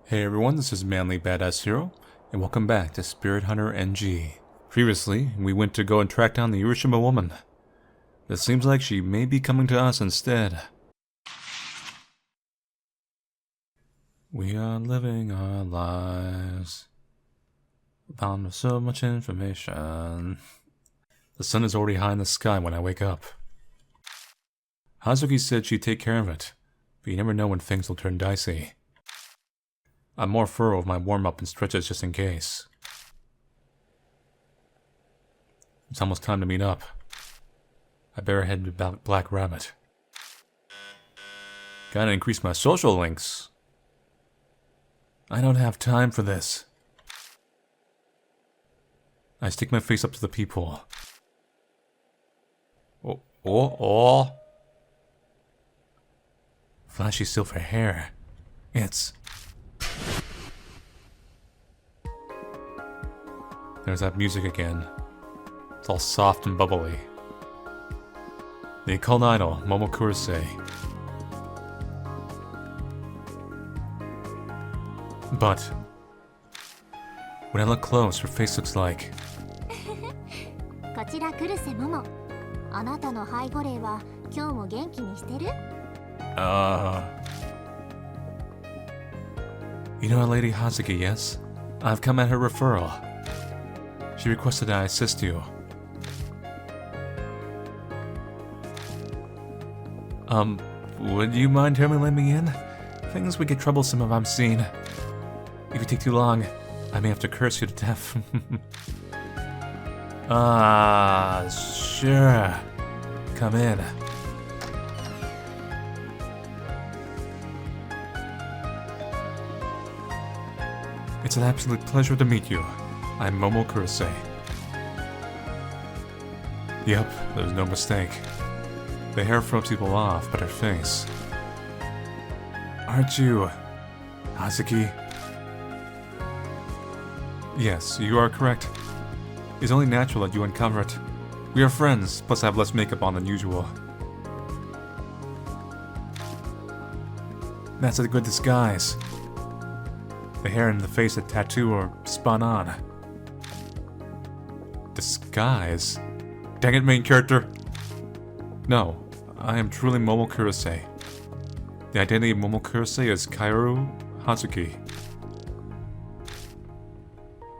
Hey everyone, this is Manly Badass Hero, and welcome back to Spirit Hunter NG. Previously, we went to go and track down the Urashima woman. It seems like she may be coming to us instead. We are living our lives, bound with so much information. The sun is already high in the sky when I wake up. Hazuki said she'd take care of it, but you never know when things will turn dicey. I'm more thorough with my warm-up and stretches just in case. It's almost time to meet up. I better head to Black Rabbit. Gotta increase my social links. I don't have time for this. I stick my face up to the peephole. Oh. Flashy silver hair. It's... There's that music again. It's all soft and bubbly. The occult idol, Momokurase. But when I look close, her face looks like... こちらクルセモモ。あなたの背後霊は今日も元気にしてる? You know a Lady Hazuki, yes? I've come at her referral. She requested that I assist you. Would you mind letting me in? Things would get troublesome if I'm seen. If you take too long, I may have to curse you to death. Sure. Come in. It's an absolute pleasure to meet you. I'm Momokurase. Yep, there's no mistake. The hair throws people off, but her face... Aren't you... Hazuki? Yes, you are correct. It's only natural that you uncover it. We are friends, plus I have less makeup on than usual. That's a good disguise. The hair and the face and tattoo are spot on. Disguise? Dang it, main character! No, I am truly Momokurase. The identity of Momokurase is Kaoru Hazuki.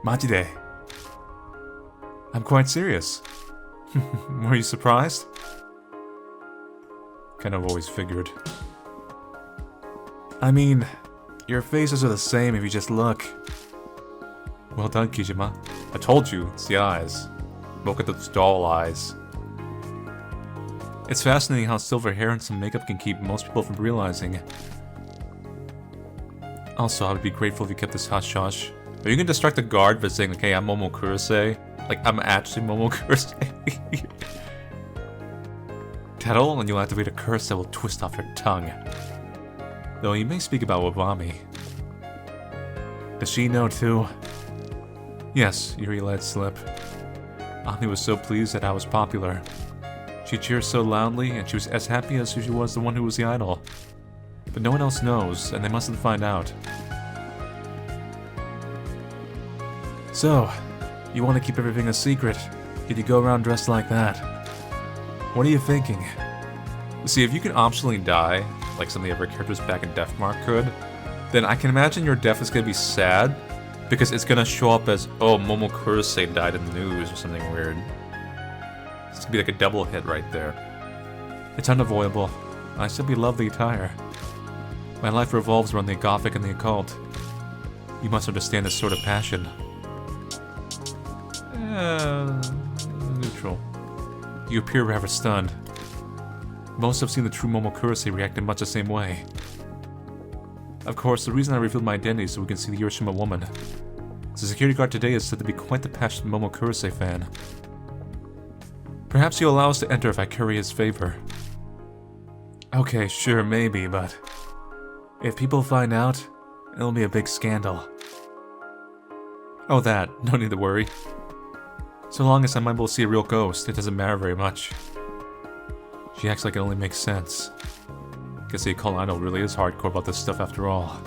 Majide. I'm quite serious. Were you surprised? Kind of always figured. I mean, your faces are the same if you just look. Well done, Kijima. I told you, it's the eyes. Look at those doll eyes. It's fascinating how silver hair and some makeup can keep most people from realizing. Also, I would be grateful if you kept this hush-hush. Are you gonna distract the guard by saying, okay, I'm Momokurase? Like, I'm actually Momokurase? Tattle, and you'll activate a curse that will twist off your tongue. Though you may speak about Wabami. Does she know too? Yes, Yuri let slip. Ami was so pleased that I was popular. She cheered so loudly, and she was as happy as if she was the one who was the idol. But no one else knows, and they mustn't find out. So, you want to keep everything a secret, yet you go around dressed like that. What are you thinking? See, if you can optionally die, like some of the other characters back in Deathmark could, then I can imagine your death is going to be sad, because it's going to show up as, oh, Momokurase died in the news or something weird. It's going to be like a double hit right there. It's unavoidable. I simply love the attire. My life revolves around the gothic and the occult. You must understand this sort of passion. Neutral. You appear rather stunned. Most have seen the true Momokurase react in much the same way. Of course, the reason I revealed my identity is so we can see the Urashima woman. The security guard today is said to be quite the passionate Momokurase fan. Perhaps he'll allow us to enter if I curry his favor. Okay, sure, maybe, but... if people find out, it'll be a big scandal. Oh, that. No need to worry. So long as I'm able to see a real ghost, it doesn't matter very much. She acts like it only makes sense. Guess the occult idol really is hardcore about this stuff after all.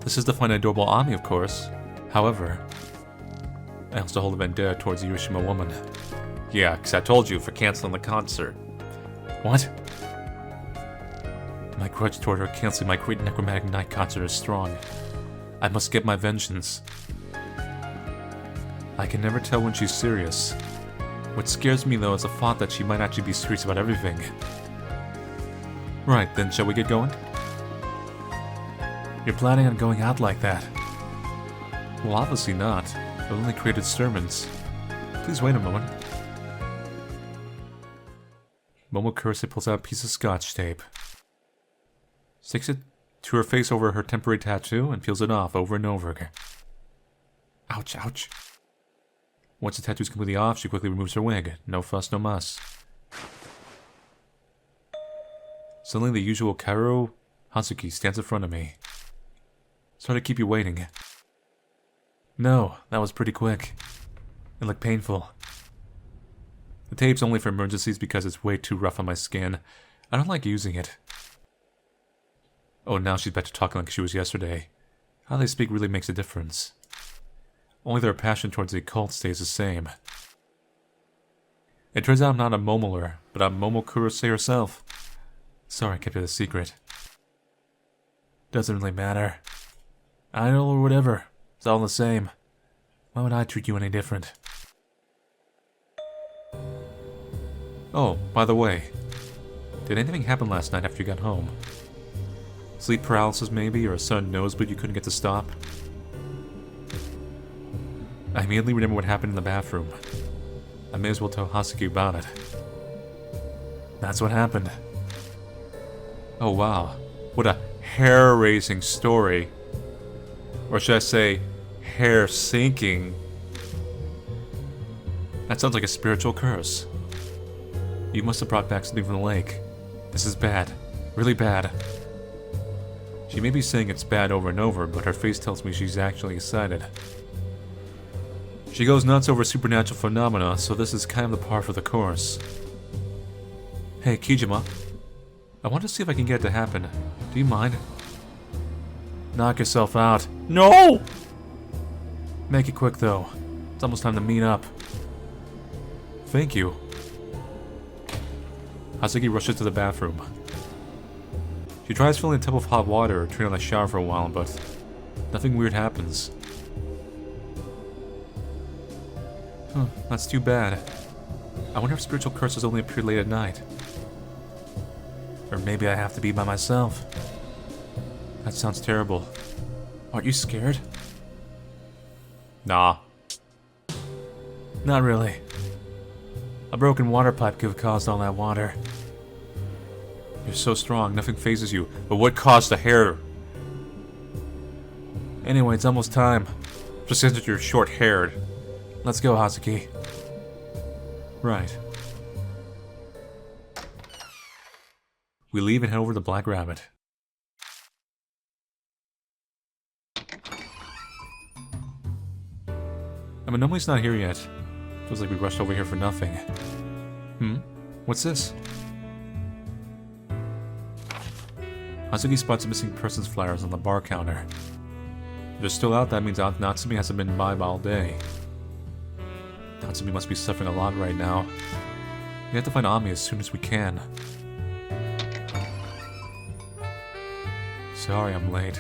This is to find an adorable Ami, of course. However, I also hold a vendetta towards the Urashima woman. Yeah, because I told you for canceling the concert. What? My grudge toward her canceling my great necromantic night concert is strong. I must get my vengeance. I can never tell when she's serious. What scares me though is the thought that she might actually be serious about everything. Right, then shall we get going? You're planning on going out like that? Well, obviously not. I only created sermons. Please wait a moment. Momo curiously pulls out a piece of scotch tape. Sticks it to her face over her temporary tattoo and peels it off over and over again. Ouch, ouch. Once the tattoo is completely off, she quickly removes her wig. No fuss, no muss. Suddenly the usual Kaoru Hatsuki stands in front of me. Sorry to keep you waiting. No, that was pretty quick. It looked painful. The tape's only for emergencies because it's way too rough on my skin. I don't like using it. Oh, now she's back to talking like she was yesterday. How they speak really makes a difference. Only their passion towards the occult stays the same. It turns out I'm not a Momoler, but I'm Momo Kurose herself. Sorry I kept it a secret. Doesn't really matter. Idol or whatever, it's all the same. Why would I treat you any different? Oh, by the way, did anything happen last night after you got home? Sleep paralysis maybe, or a sudden nosebleed you couldn't get to stop? I immediately remember what happened in the bathroom. I may as well tell Hatsuki about it. That's what happened. Oh wow, what a hair-raising story. Or should I say, hair-sinking? That sounds like a spiritual curse. You must have brought back something from the lake. This is bad. Really bad. She may be saying it's bad over and over, but her face tells me she's actually excited. She goes nuts over supernatural phenomena, so this is kind of the par for the course. Hey, Kijima. I want to see if I can get it to happen. Do you mind? Knock yourself out. No! Make it quick, though. It's almost time to meet up. Thank you. Hatsuki rushes to the bathroom. She tries filling a tub of hot water or turning on the shower for a while, but nothing weird happens. That's too bad. I wonder if spiritual curses only appear late at night. Or maybe I have to be by myself. That sounds terrible. Aren't you scared? Nah. Not really. A broken water pipe could have caused all that water. You're so strong, nothing phases you. But what caused the hair? Anyway, it's almost time. Just since you're short-haired. Let's go, Hatsuki. Right. We leave and head over to Black Rabbit. Amanome's not here yet. Feels like we rushed over here for nothing. What's this? Hatsuki spots missing persons flyers on the bar counter. If they're still out, that means Aunt Natsumi hasn't been by all day. Natsumi must be suffering a lot right now. We have to find Ami as soon as we can. Sorry I'm late.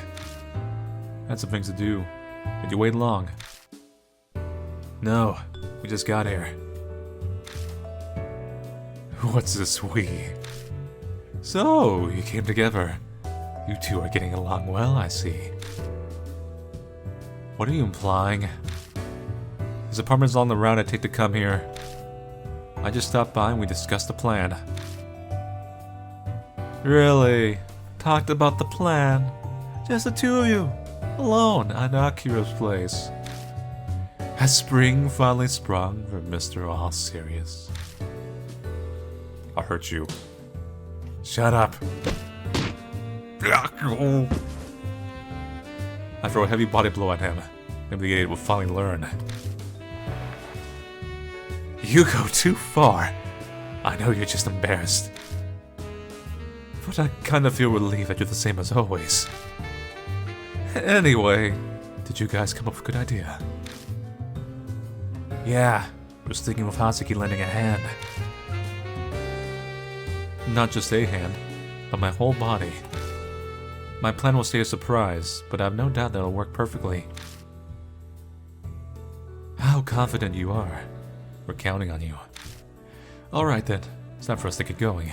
I had some things to do. Did you wait long? No, we just got here. What's this we? So, you came together. You two are getting along well, I see. What are you implying? His apartment's on the route I take to come here. I just stopped by and we discussed the plan. Really? Talked about the plan? Just the two of you, alone at Akira's place. Has spring finally sprung for Mr. All Serious? I'll hurt you. Shut up. I throw a heavy body blow at him. Maybe the idiot will finally learn. You go too far. I know you're just embarrassed. But I kind of feel relieved that you're the same as always. Anyway, did you guys come up with a good idea? Yeah, I was thinking of Hazuki lending a hand. Not just a hand, but my whole body. My plan will stay a surprise, but I have no doubt that it'll work perfectly. How confident you are. We're counting on you. Alright then, it's time for us to get going.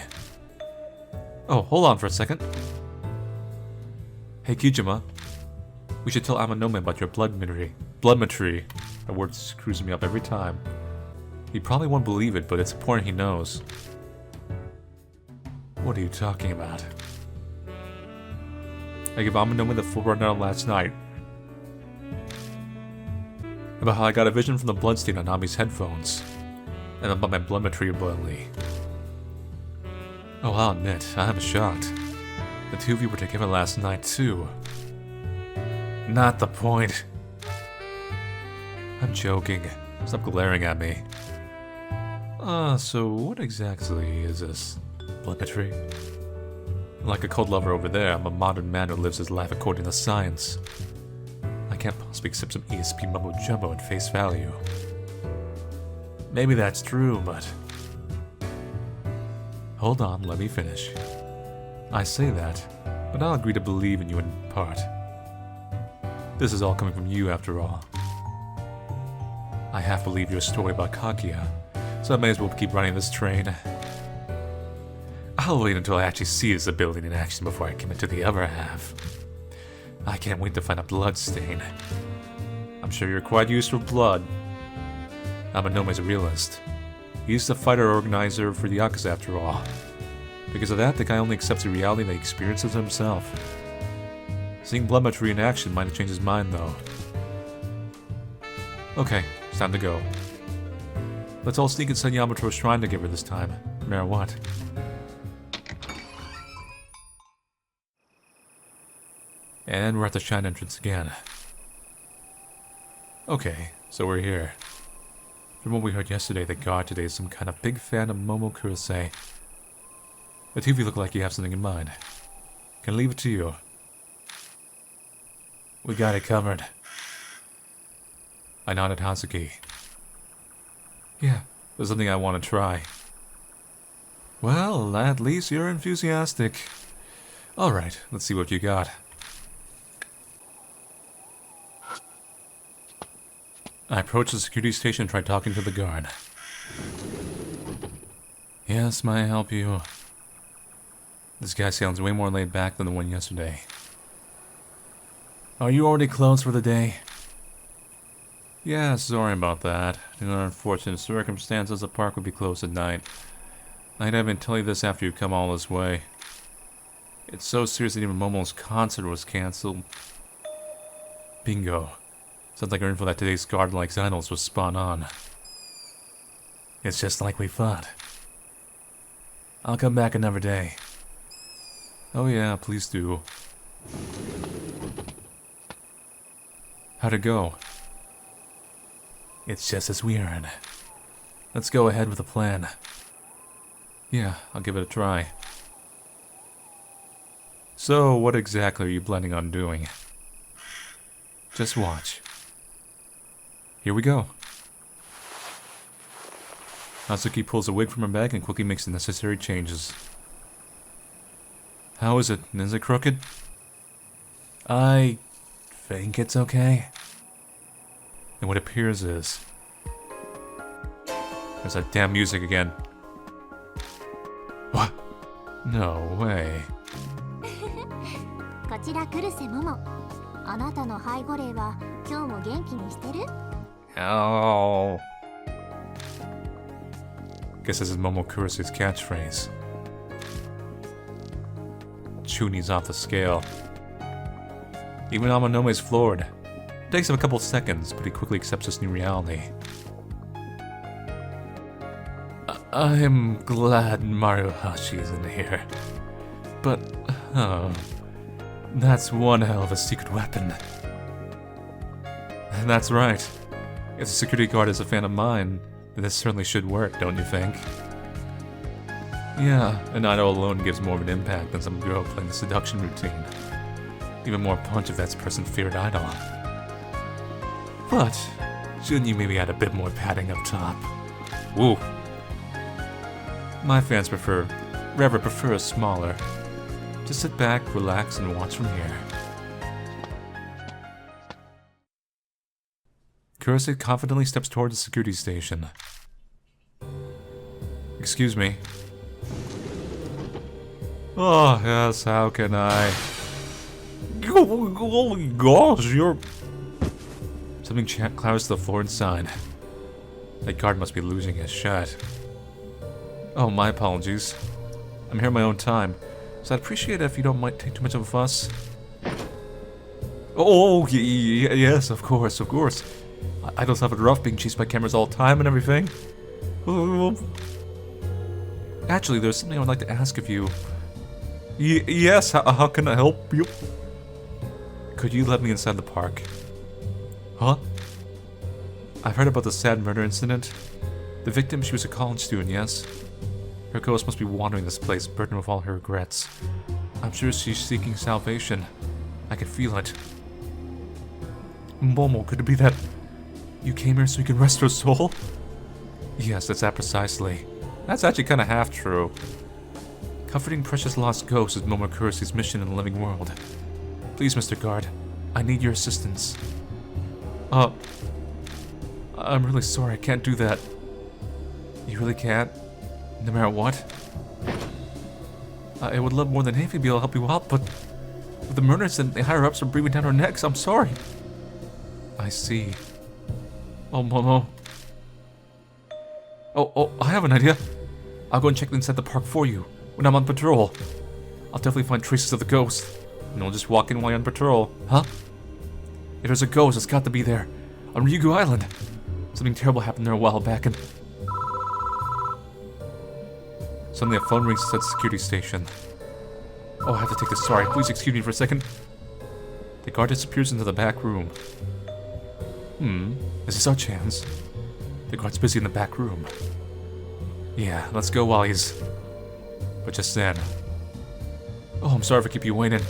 Oh, hold on for a second. Hey Kijima, we should tell Amanome about your bloodmetry. Bloodmetry. That word screws me up every time. He probably won't believe it, but it's important he knows. What are you talking about? I gave Amanome the full rundown last night. About how I got a vision from the bloodstain on Nami's headphones. And about my bloodmetry ability. Oh, I'll admit, I am shocked. The two of you were together last night, too. Not the point. I'm joking. Stop glaring at me. So what exactly is this? Bloodmetry? Like a cold lover over there, I'm a modern man who lives his life according to science. I can't possibly accept some ESP mumbo-jumbo at face value. Maybe that's true, but... Hold on, let me finish. I say that, but I'll agree to believe in you in part. This is all coming from you, after all. I half believe your story about Kaguya, so I may as well keep running this train. I'll wait until I actually see his ability in action before I commit to the other half. I can't wait to find a bloodstain. I'm sure you're quite used to blood. Amanome's a realist. He's the fighter organizer for the Yakuza after all. Because of that, the guy only accepts the reality that he experiences himself. Seeing bloodmetry in action might have changed his mind, though. Okay, it's time to go. Let's all sneak inside Yamato's shrine together this time, no matter what. And we're at the shrine entrance again. Okay, so we're here. From what we heard yesterday, the guard today is some kind of big fan of Momo Kurosei. The two of you look like you have something in mind. Can leave it to you. We got it covered. I nodded Hazuki. Yeah, there's something I want to try. Well, at least you're enthusiastic. Alright, let's see what you got. I approached the security station and tried talking to the guard. Yes, may I help you? This guy sounds way more laid back than the one yesterday. Are you already closed for the day? Yeah, sorry about that. In unfortunate circumstances, the park would be closed at night. I'd even tell you this after you've come all this way. It's so serious that even Momo's concert was cancelled. Bingo. Sounds like our info that today's guard likes idols was spot on. It's just like we thought. I'll come back another day. Oh yeah, please do. How'd it go? It's just as weird. Let's go ahead with the plan. Yeah, I'll give it a try. So, what exactly are you planning on doing? Just watch. Here we go. Hazuki pulls a wig from her bag and quickly makes the necessary changes. How is it? Is it crooked? I think it's okay. And what appears is... There's that damn music again. What? No way. こちら来瀬桃。あなたの背後霊は今日も元気にしてる? Oh. Guess this is Momo Kurosei's catchphrase. Chuni's off the scale. Even Amanome's floored. It takes him a couple seconds, but he quickly accepts this new reality. I'm glad Maruhashi is in here. But, that's one hell of a secret weapon. That's right. If the security guard is a fan of mine, then this certainly should work, don't you think? Yeah, an idol alone gives more of an impact than some girl playing the seduction routine. Even more punch if that's person's favorite idol. But shouldn't you maybe add a bit more padding up top? Woo. My fans prefer a smaller. Just sit back, relax, and watch from here. Kurose confidently steps toward the security station. Excuse me. Oh, yes, how can I? Oh my gosh, you're... Something clatters to the floor inside. That guard must be losing his shit. Oh, my apologies. I'm here on my own time, so I'd appreciate it if you don't mind take too much of a fuss. Oh, yes, of course, of course. Idols have it rough being chased by cameras all the time and everything. Actually, there's something I would like to ask of you. Yes, how can I help you? Could you let me inside the park? Huh? I've heard about the sad murder incident. The victim, she was a college student, yes? Her ghost must be wandering this place, burdened with all her regrets. I'm sure she's seeking salvation. I can feel it. Momo, could it be that you came here so you can rest her soul? Yes, that's that precisely. That's actually kind of half true. Comforting precious lost ghosts is Momo Kurose's mission in the living world. Please, Mr. Guard, I need your assistance. I'm really sorry, I can't do that. You really can't? No matter what? I would love more than anything to be able to help you out, but with the murders and the higher-ups are breathing down our necks, I'm sorry. I see. Oh, Momo. Oh, I have an idea. I'll go and check inside the park for you when I'm on patrol. I'll definitely find traces of the ghost, and we'll just walk in while you're on patrol. Huh? If there's a ghost, it's got to be there. On Ryugu Island. Something terrible happened there a while back and... Suddenly a phone rings at the security station. Oh, I have to take this. Sorry, please excuse me for a second. The guard disappears into the back room. This is our chance. The guard's busy in the back room. Yeah, let's go while he's... But just then... Oh, I'm sorry for keeping you waiting.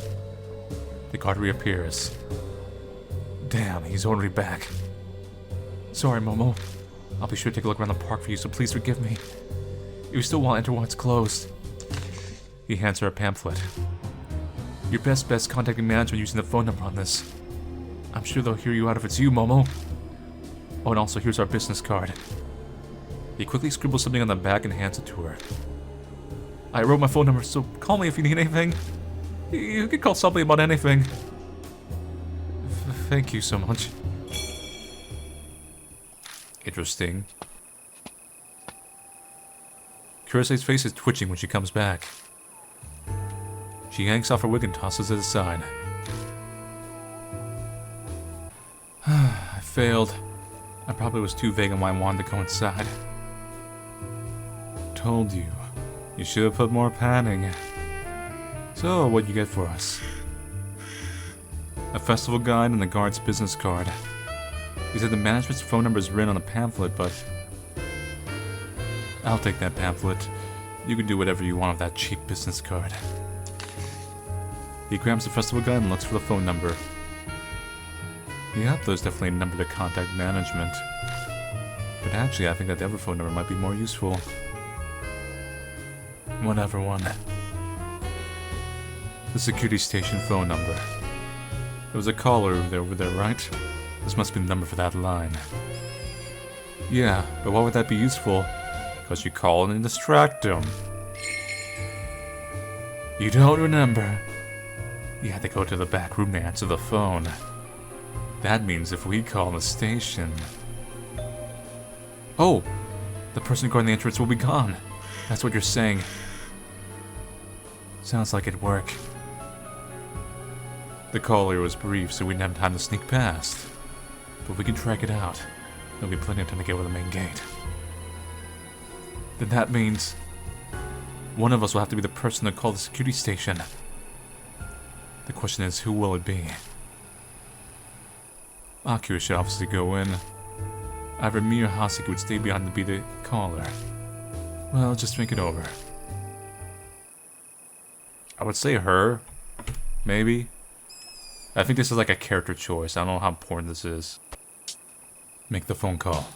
The guard reappears. Damn, he's already back. Sorry, Momo. I'll be sure to take a look around the park for you, so please forgive me. If you still want to enter while it's closed. He hands her a pamphlet. Your best bet's contacting management using the phone number on this. I'm sure they'll hear you out if it's you, Momo. Oh, and also here's our business card. He quickly scribbles something on the back and hands it to her. I wrote my phone number, so call me if you need anything. You can call somebody about anything. Thank you so much. Interesting. Kurose's face is twitching when she comes back. She yanks off her wig and tosses it aside. I failed. I probably was too vague on why I wanted to go inside. Told you. You should have put more padding. So, what'd you get for us? A festival guide and the guard's business card. He said the management's phone number is written on the pamphlet, but... I'll take that pamphlet. You can do whatever you want with that cheap business card. He grabs the festival guide and looks for the phone number. Yep, there's definitely a number to contact management. But actually, I think that the other phone number might be more useful. Whatever one. The security station phone number. There was a caller over there, right? This must be the number for that line. Yeah, but why would that be useful? Because you call and distract them. You don't remember? You had to go to the back room to answer the phone. That means if we call the station... Oh! The person guarding the entrance will be gone. That's what you're saying. Sounds like it'd work. The caller was brief, so we didn't have time to sneak past. But if we can track it out, there'll be plenty of time to get over the main gate. Then that means... one of us will have to be the person to call the security station. The question is, who will it be? Akira should obviously go in. Either me or Haseki would stay behind to be the caller. Well, just think it over. I would say her. Maybe. I think this is like a character choice. I don't know how important this is. Make the phone call.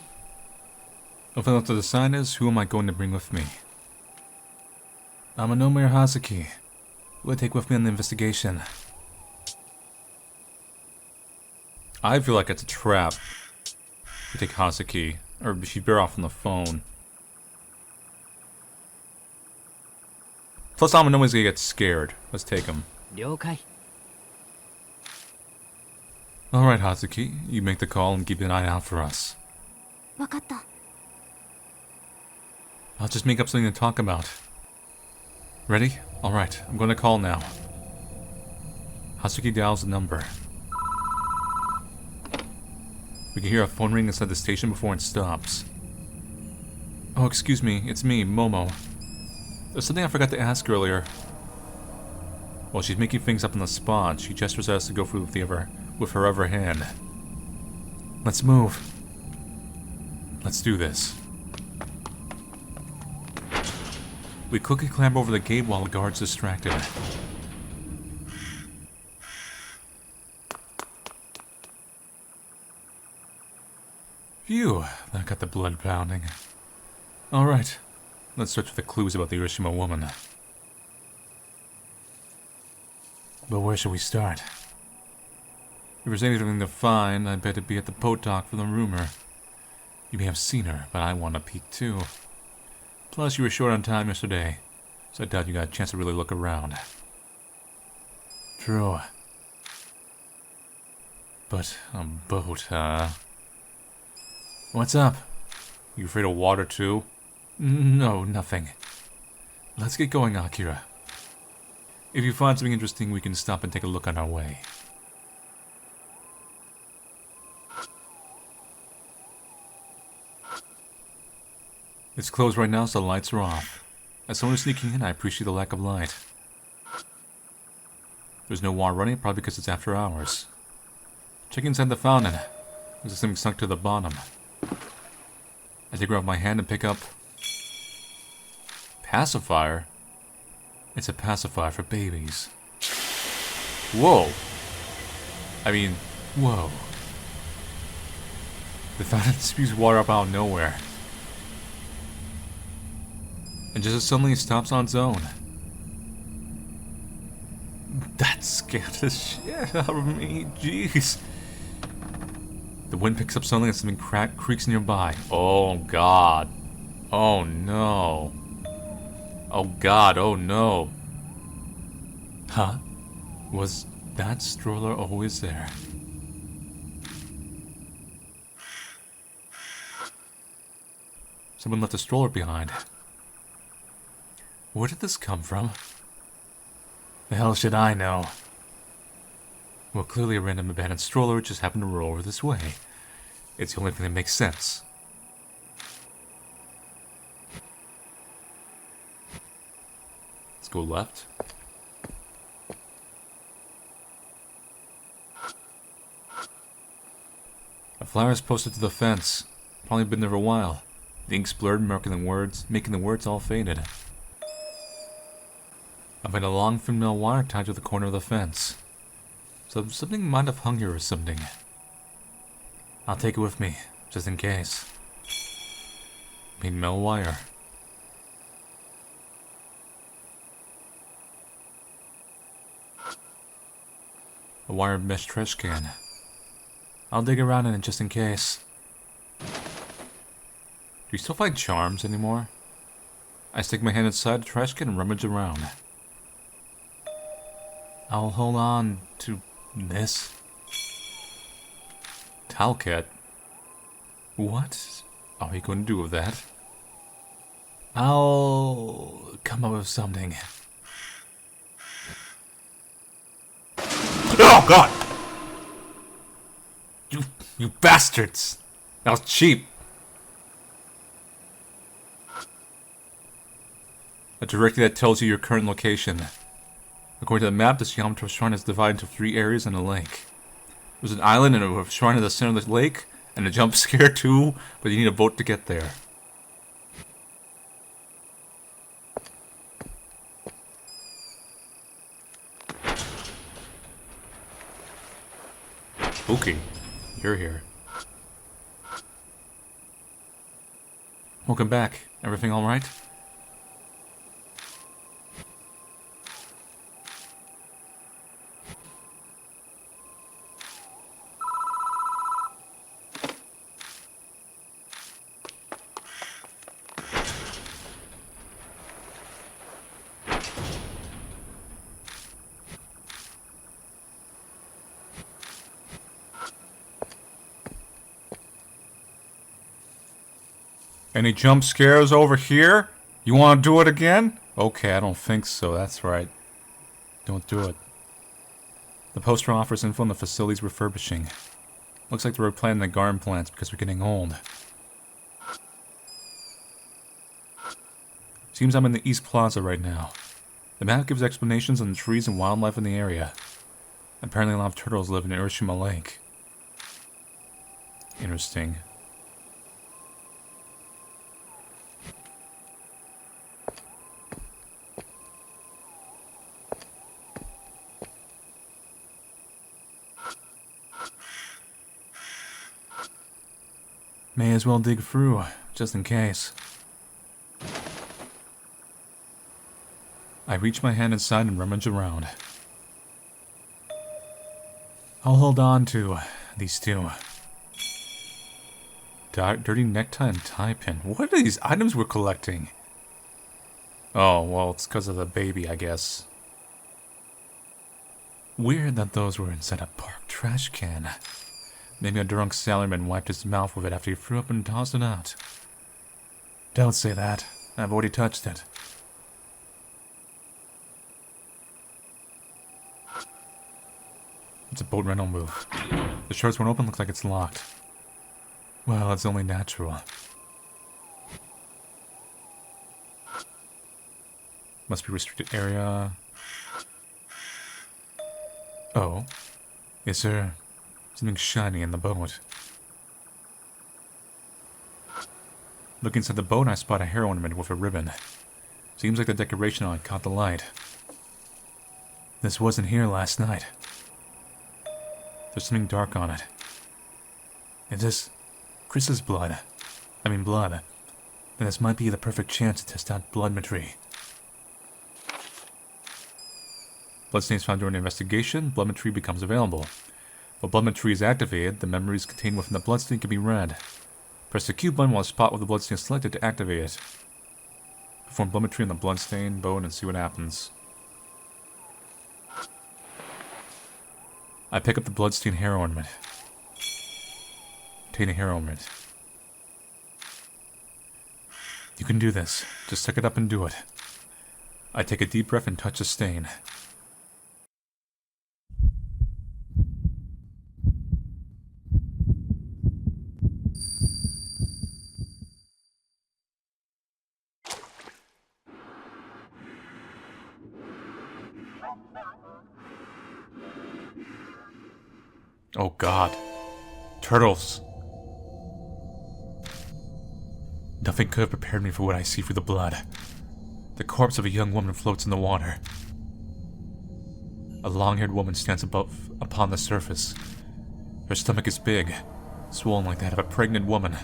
Open up to the sign is, who am I going to bring with me? Amanome or Hazuki? Who will I take with me on the investigation? I feel like it's a trap. We take Hazuki, or she'd better off on the phone. Plus Amanome's gonna get scared. Let's take him. 了解 Alright, Hazuki, you make the call and keep an eye out for us. わかった。 I'll just make up something to talk about. Ready? Alright, I'm going to call now. Hazuki dials the number. We can hear a phone ring inside the station before it stops. Oh, excuse me, it's me, Momo. There's something I forgot to ask earlier. While she's making things up on the spot, she gestures at us to go through with her other hand. Let's move. Let's do this. We quickly clamber over the gate while the guard's distracted. Phew, that got the blood pounding. Alright, let's search for the clues about the Urashima woman. But where should we start? If there's anything to find, I'd bet it'd be at the boat dock for the rumor. You may have seen her, but I want to peek too. Plus, you were short on time yesterday, so I doubt you got a chance to really look around. True. But a boat, huh? What's up? You afraid of water too? No, nothing. Let's get going, Akira. If you find something interesting, we can stop and take a look on our way. It's closed right now, so the lights are off. As someone who's sneaking in, I appreciate the lack of light. There's no water running, probably because it's after hours. Check inside the fountain. There's something sunk to the bottom. I take her off my hand and pick up... Pacifier? It's a pacifier for babies. Whoa! I mean, whoa. The fountain spews water up out of nowhere. And just as suddenly it stops on its own. That scared the shit out of me, jeez. The wind picks up suddenly and something creaks nearby. Oh god. Oh no. Oh god, oh no. Huh? Was that stroller always there? Someone left a stroller behind. Where did this come from? The hell should I know? Well, clearly a random abandoned stroller just happened to roll over this way. It's the only thing that makes sense. Let's go left. A flyer is posted to the fence. Probably been there for a while. The ink's blurred, making the words all faded. I find a long thin metal wire tied to the corner of the fence. So something might have hung here or something. I'll take it with me, just in case. Made metal wire. A wire mesh trash can. I'll dig around in it just in case. Do you still find charms anymore? I stick my hand inside the trash can and rummage around. I'll hold on to this. Talcat? What are you going to do with that? I'll come up with something. Oh god! You bastards! That was cheap! A directory that tells you your current location. According to the map, this Yamato shrine is divided into 3 areas and a lake. There's an island and a shrine at the center of the lake, and a jump scare too, but you need a boat to get there. Spooky. You're here. Welcome back. Everything alright? Any jump scares over here? You want to do it again? Okay, I don't think so. That's right. Don't do it. The poster offers info on the facility's refurbishing. Looks like they're replanting the garden plants because we're getting old. Seems I'm in the East Plaza right now. The map gives explanations on the trees and wildlife in the area. Apparently a lot of turtles live in Urashima Lake. Interesting. May as well dig through, just in case. I reach my hand inside and rummage around. I'll hold on to these two. Dirty necktie and tie pin. What are these items we're collecting? Oh, well, it's because of the baby, I guess. Weird that those were inside a park trash can. Maybe a drunk sailorman wiped his mouth with it after he threw up and tossed it out. Don't say that. I've already touched it. It's a boat rental booth. The shorts won't open, looks like it's locked. Well, it's only natural. Must be restricted area. Oh. Yes, sir. Something shiny in the boat. Looking inside the boat, I spot a hair ornament with a ribbon. Seems like the decoration on it caught the light. This wasn't here last night. There's something dark on it. If this Chris's blood, then this might be the perfect chance to test out Bloodmetry. Bloodstains found during an investigation, Bloodmetry becomes available. While Bloodmetry is activated, the memories contained within the bloodstain can be read. Press the Q button while a spot with the bloodstain is selected to activate it. Perform Bloodmetry on the bloodstain bone and see what happens. I pick up the bloodstain hair ornament. Obtain a hair ornament. You can do this. Just suck it up and do it. I take a deep breath and touch the stain. Oh God. Turtles. Nothing could have prepared me for what I see through the blood. The corpse of a young woman floats in the water. A long-haired woman stands upon the surface. Her stomach is big, swollen like that of a pregnant woman.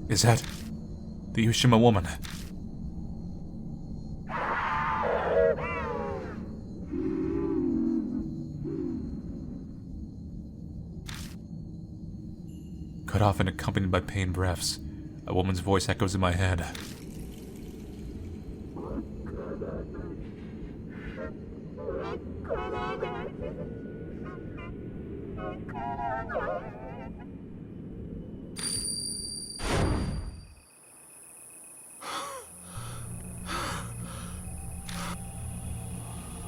Is that the Urashima woman? Cut off and accompanied by pained breaths, a woman's voice echoes in my head.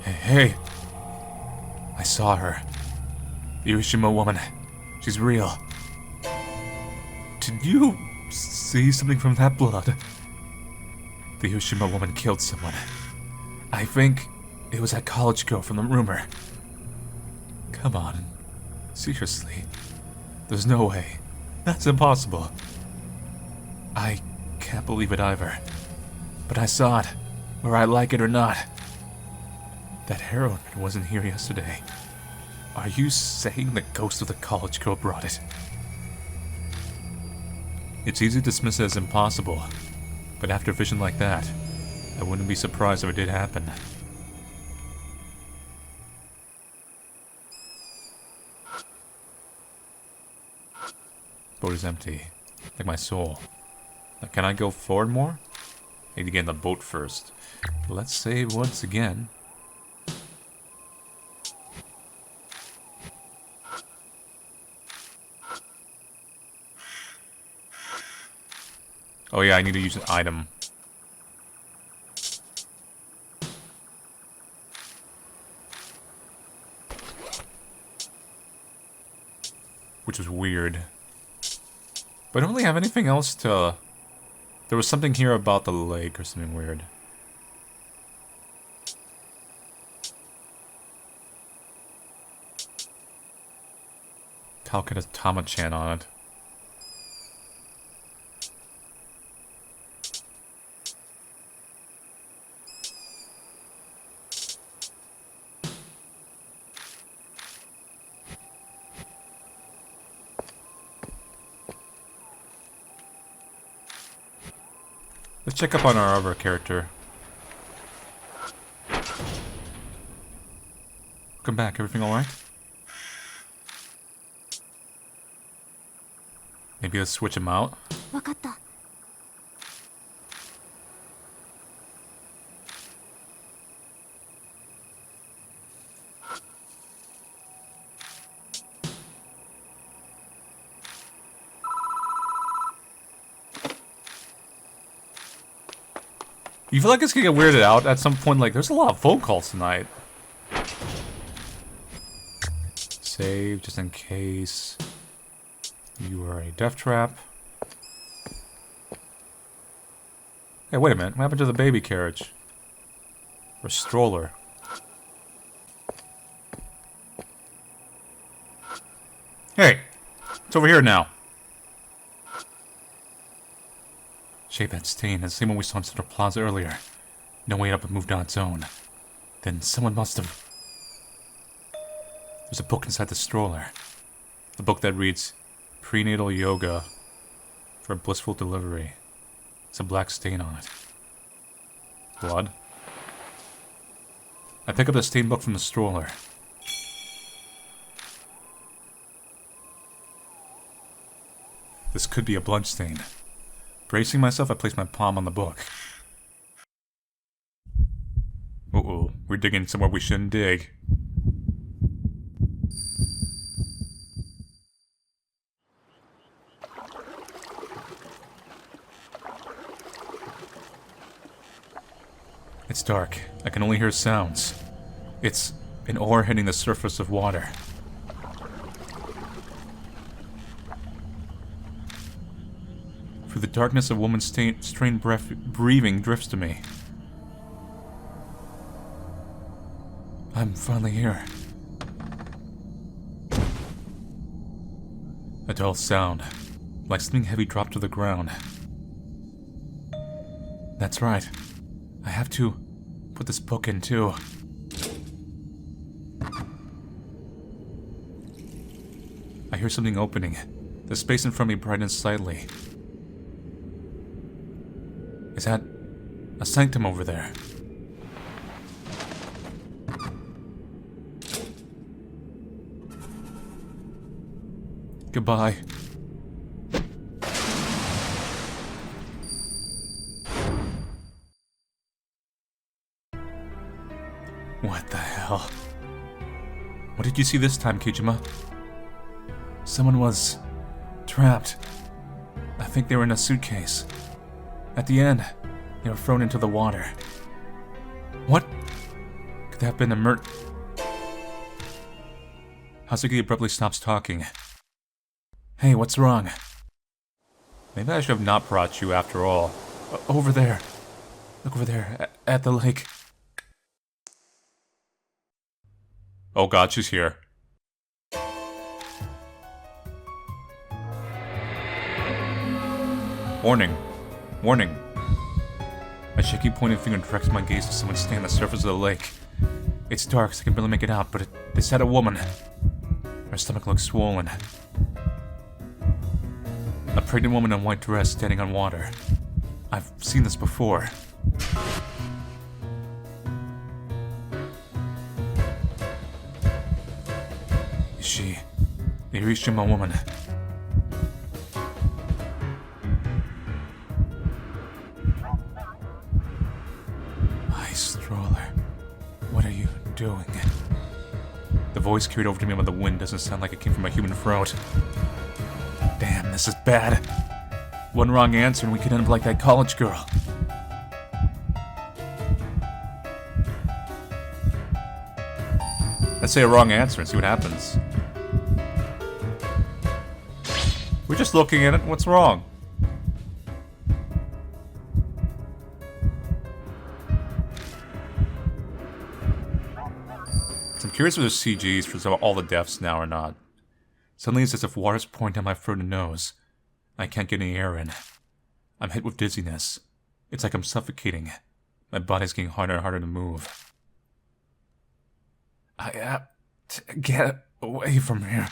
Hey. I saw her. The Urashima woman. She's real. Did you see something from that blood? The Urashima woman killed someone. I think it was that college girl from the rumor. Come on. Seriously. There's no way. That's impossible. I can't believe it either. But I saw it, whether I like it or not. That heroine wasn't here yesterday. Are you saying the ghost of the college girl brought it? It's easy to dismiss it as impossible, but after a vision like that, I wouldn't be surprised if it did happen. Boat is empty, like my soul. Now, can I go forward more? I need to get in the boat first. Let's save once again. Oh yeah, I need to use an item. Which was weird. But I don't really have anything else to... There was something here about the lake or something weird. Talcott has Tama-chan on it. Let's check up on our other character. Come back, everything alright? Maybe let's switch him out. わかった。 You feel like it's gonna get weirded out at some point? Like, there's a lot of phone calls tonight. Save, just in case. You are a death trap. Hey, wait a minute. What happened to the baby carriage? Or stroller? Hey! It's over here now. Shape that stain, the same one we saw in Central Plaza earlier. No way up but moved on its own. Then someone must have... There's a book inside the stroller. A book that reads, Prenatal Yoga for Blissful Delivery. It's a black stain on it. Blood? I pick up the stained book from the stroller. This could be a blood stain. Bracing myself, I place my palm on the book. Uh-oh, we're digging somewhere we shouldn't dig. It's dark. I can only hear sounds. It's an oar hitting the surface of water. Through the darkness, a woman's strained breathing drifts to me. I'm finally here. A dull sound, like something heavy dropped to the ground. That's right. I have to put this book in too. I hear something opening. The space in front of me brightens slightly. Is that a sanctum over there? Goodbye. What the hell? What did you see this time, Kijima? Someone was trapped. I think they were in a suitcase. At the end, they were thrown into the water. What? Could that have been a Hazuki abruptly stops talking. Hey, what's wrong? Maybe I should have not brought you after all. Over there. Look over there, at the lake. Oh god, she's here. Warning. Warning. My shaky pointing finger directs my gaze to someone standing on the surface of the lake. It's dark, so I can barely make it out, but they said a woman. Her stomach looks swollen. A pregnant woman in a white dress standing on water. I've seen this before. Is she the Urashima woman? Hi, stroller. What are you doing? The voice carried over to me by the wind doesn't sound like it came from a human throat. Damn, this is bad. One wrong answer and we could end up like that college girl. Let's say a wrong answer and see what happens. We're just looking at it. What's wrong? I'm curious if there's CGs for all the deaths now or not. Suddenly it's as if water's pouring down my throat and nose. I can't get any air in. I'm hit with dizziness. It's like I'm suffocating. My body's getting harder and harder to move. I have to get away from here.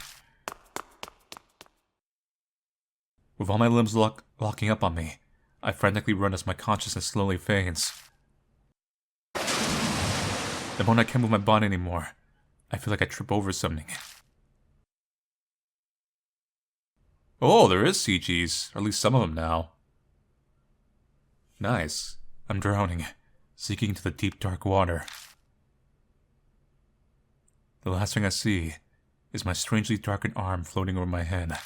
With all my limbs locking up on me, I frantically run as my consciousness slowly fades. The moment I can't move my body anymore, I feel like I trip over something. Oh, there is CGs, or at least some of them now. Nice. I'm drowning, sinking into the deep dark water. The last thing I see is my strangely darkened arm floating over my head.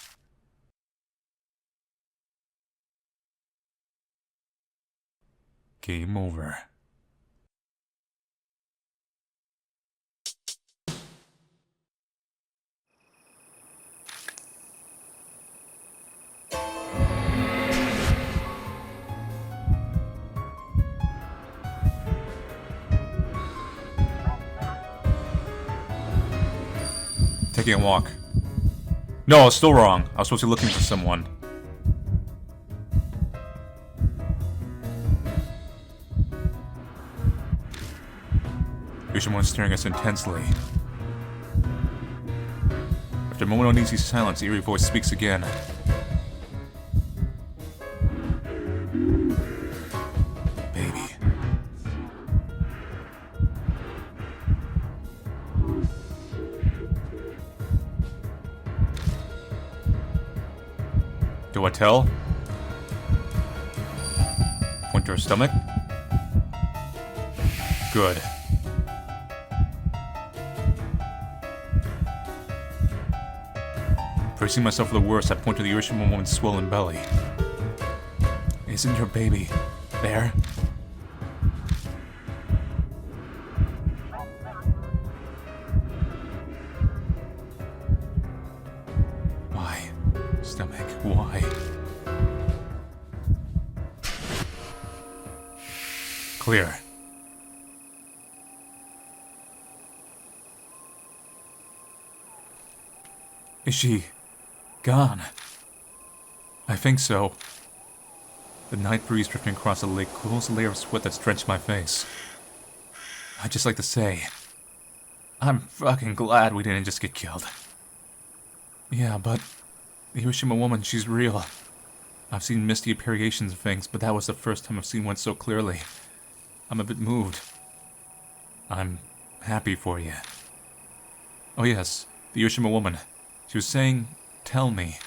Game over. Taking a walk. No, I was still wrong. I was supposed to be looking for someone. Urashima was staring at us intensely. After a moment of uneasy silence, the eerie voice speaks again. Baby. Do I tell? Point to her stomach? Good. Bracing myself for the worst, I point to the Urashima woman's swollen belly. Isn't your baby there? Why? Stomach, why? Clear. Is she gone? I think so. The night breeze drifting across the lake cools the layer of sweat that's drenched my face. I'd just like to say, I'm fucking glad we didn't just get killed. Yeah, but the Urashima woman, she's real. I've seen misty apparitions of things, but that was the first time I've seen one so clearly. I'm a bit moved. I'm happy for you. Oh yes, the Urashima woman. She was saying, tell me.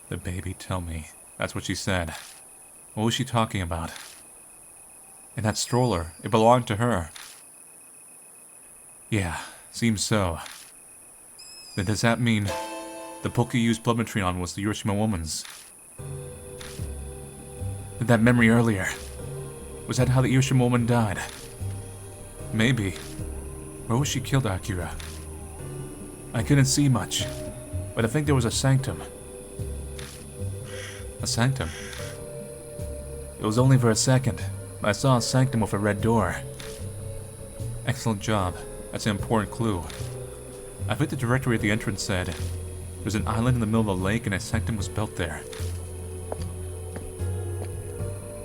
The baby, tell me. That's what she said. What was she talking about? And that stroller, it belonged to her. Yeah, seems so. Then does that mean the book you used Bloodmetry on was the Urashima woman's? And that memory earlier, was that how the Urashima woman died? Maybe. Where was she killed, Akira? I couldn't see much, but I think there was a sanctum. A sanctum? It was only for a second, but I saw a sanctum with a red door. Excellent job. That's an important clue. I think the directory at the entrance said there's an island in the middle of the lake and a sanctum was built there.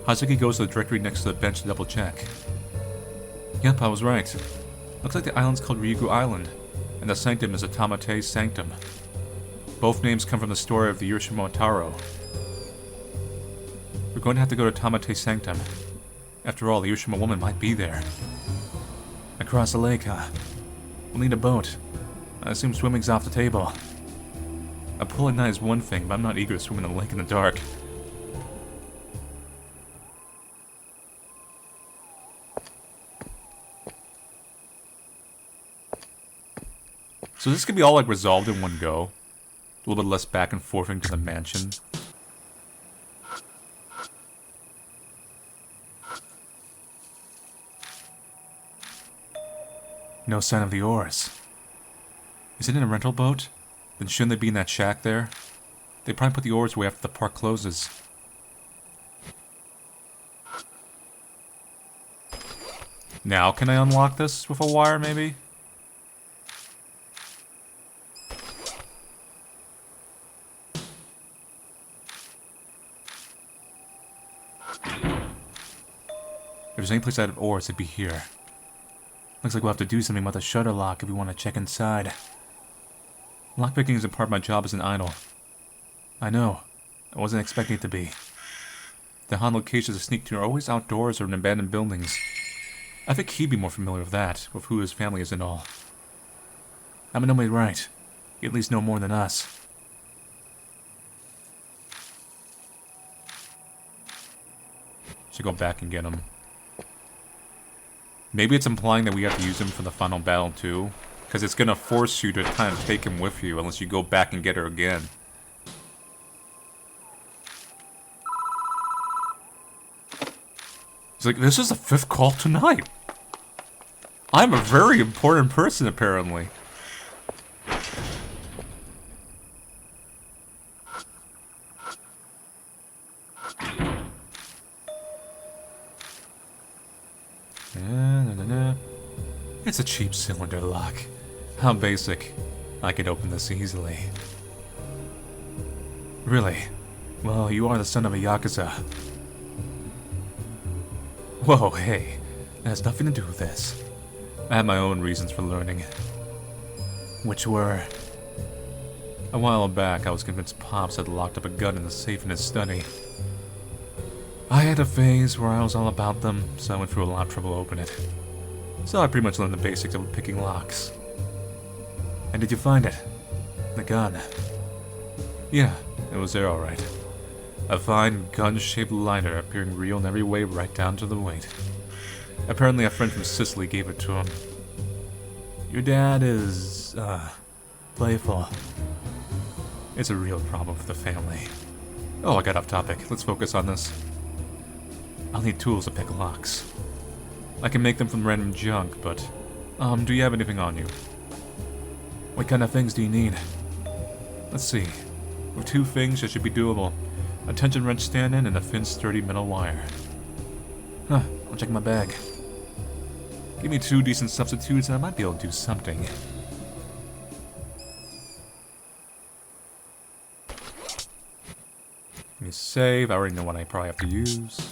Hazuki goes to the directory next to the bench to double check. Yep, I was right. Looks like the island's called Ryugu Island, and the sanctum is Atamate Sanctum. Both names come from the story of the Urashima Taro. We're going to have to go to Tamate Sanctum. After all, the Urashima woman might be there. Across the lake, huh? We'll need a boat. I assume swimming's off the table. A pool at night is one thing, but I'm not eager to swim in the lake in the dark. So this could be all like resolved in one go. A little bit less back and forthing to the mansion. No sign of the oars. Is it in a rental boat? Then shouldn't they be in that shack there? They probably put the oars away after the park closes. Now can I unlock this with a wire maybe? If there's any place out of oars, it'd be here. Looks like we'll have to do something about the shutter lock if we want to check inside. Lockpicking isn't part of my job as an idol. I know. I wasn't expecting it to be. The haunt locations of Sneak 2 are always outdoors or in abandoned buildings. I think he'd be more familiar with that, with who his family is and all. Amanome's right. He at least know more than us. Should go back and get him. Maybe it's implying that we have to use him for the final battle too, because it's gonna force you to kind of take him with you unless you go back and get her again. It's like, this is the 5th call tonight. I'm a very important person apparently. It's a cheap cylinder lock. How basic. I could open this easily. Really? Well, you are the son of a Yakuza. Whoa, hey. That has nothing to do with this. I had my own reasons for learning. Which were... A while back, I was convinced Pops had locked up a gun in the safe in his study. I had a phase where I was all about them, so I went through a lot of trouble to open it. So I pretty much learned the basics of picking locks. And did you find it? The gun? Yeah, it was there alright. A fine gun-shaped lighter appearing real in every way right down to the weight. Apparently a friend from Sicily gave it to him. Your dad is, playful. It's a real problem for the family. Oh, I got off topic. Let's focus on this. I'll need tools to pick locks. I can make them from random junk, but... do you have anything on you? What kind of things do you need? Let's see. With 2 things, it should be doable. A tension wrench stand-in and a thin, sturdy metal wire. Huh, I'll check my bag. Give me 2 decent substitutes and I might be able to do something. Let me save. I already know what I probably have to use.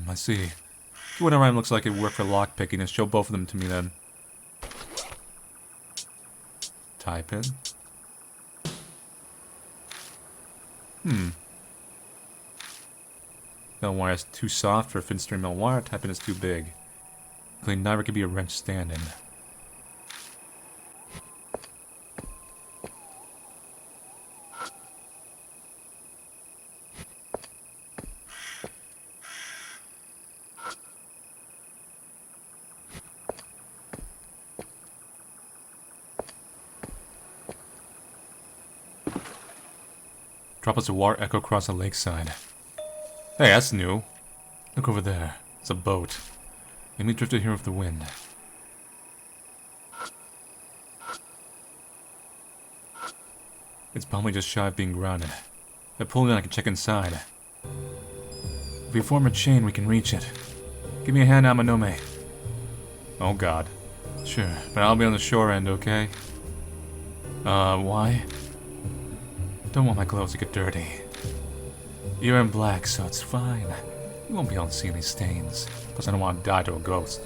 I see. What rhyme looks like it worked for lockpicking, and show both of them to me then. Type in. Metal wire is too soft for a thin string metal wire. Type in is too big. Clean neither could be a wrench stand-in. Droplets of water echo across the lakeside. Hey, that's new. Look over there. It's a boat. Maybe drifted here with the wind. It's probably just shy of being grounded. If I pull it in, I can check inside. If we form a chain, we can reach it. Give me a hand, Amanome. Oh god. Sure, but I'll be on the shore end, okay? Why? Don't want my clothes to get dirty. You're in black, so it's fine. You won't be able to see any stains. Plus, I don't want to die to a ghost.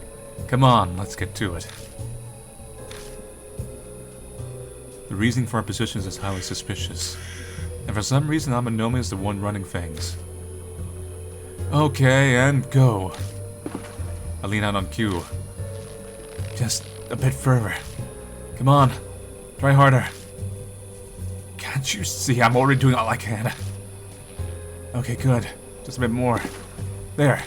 Come on, let's get to it. The reasoning for our positions is highly suspicious. And for some reason, Amanome is the one running things. Okay, and go. I lean out on cue. Just a bit further. Come on, try harder. Can't you see I'm already doing all I can? Okay, good. Just a bit more. There.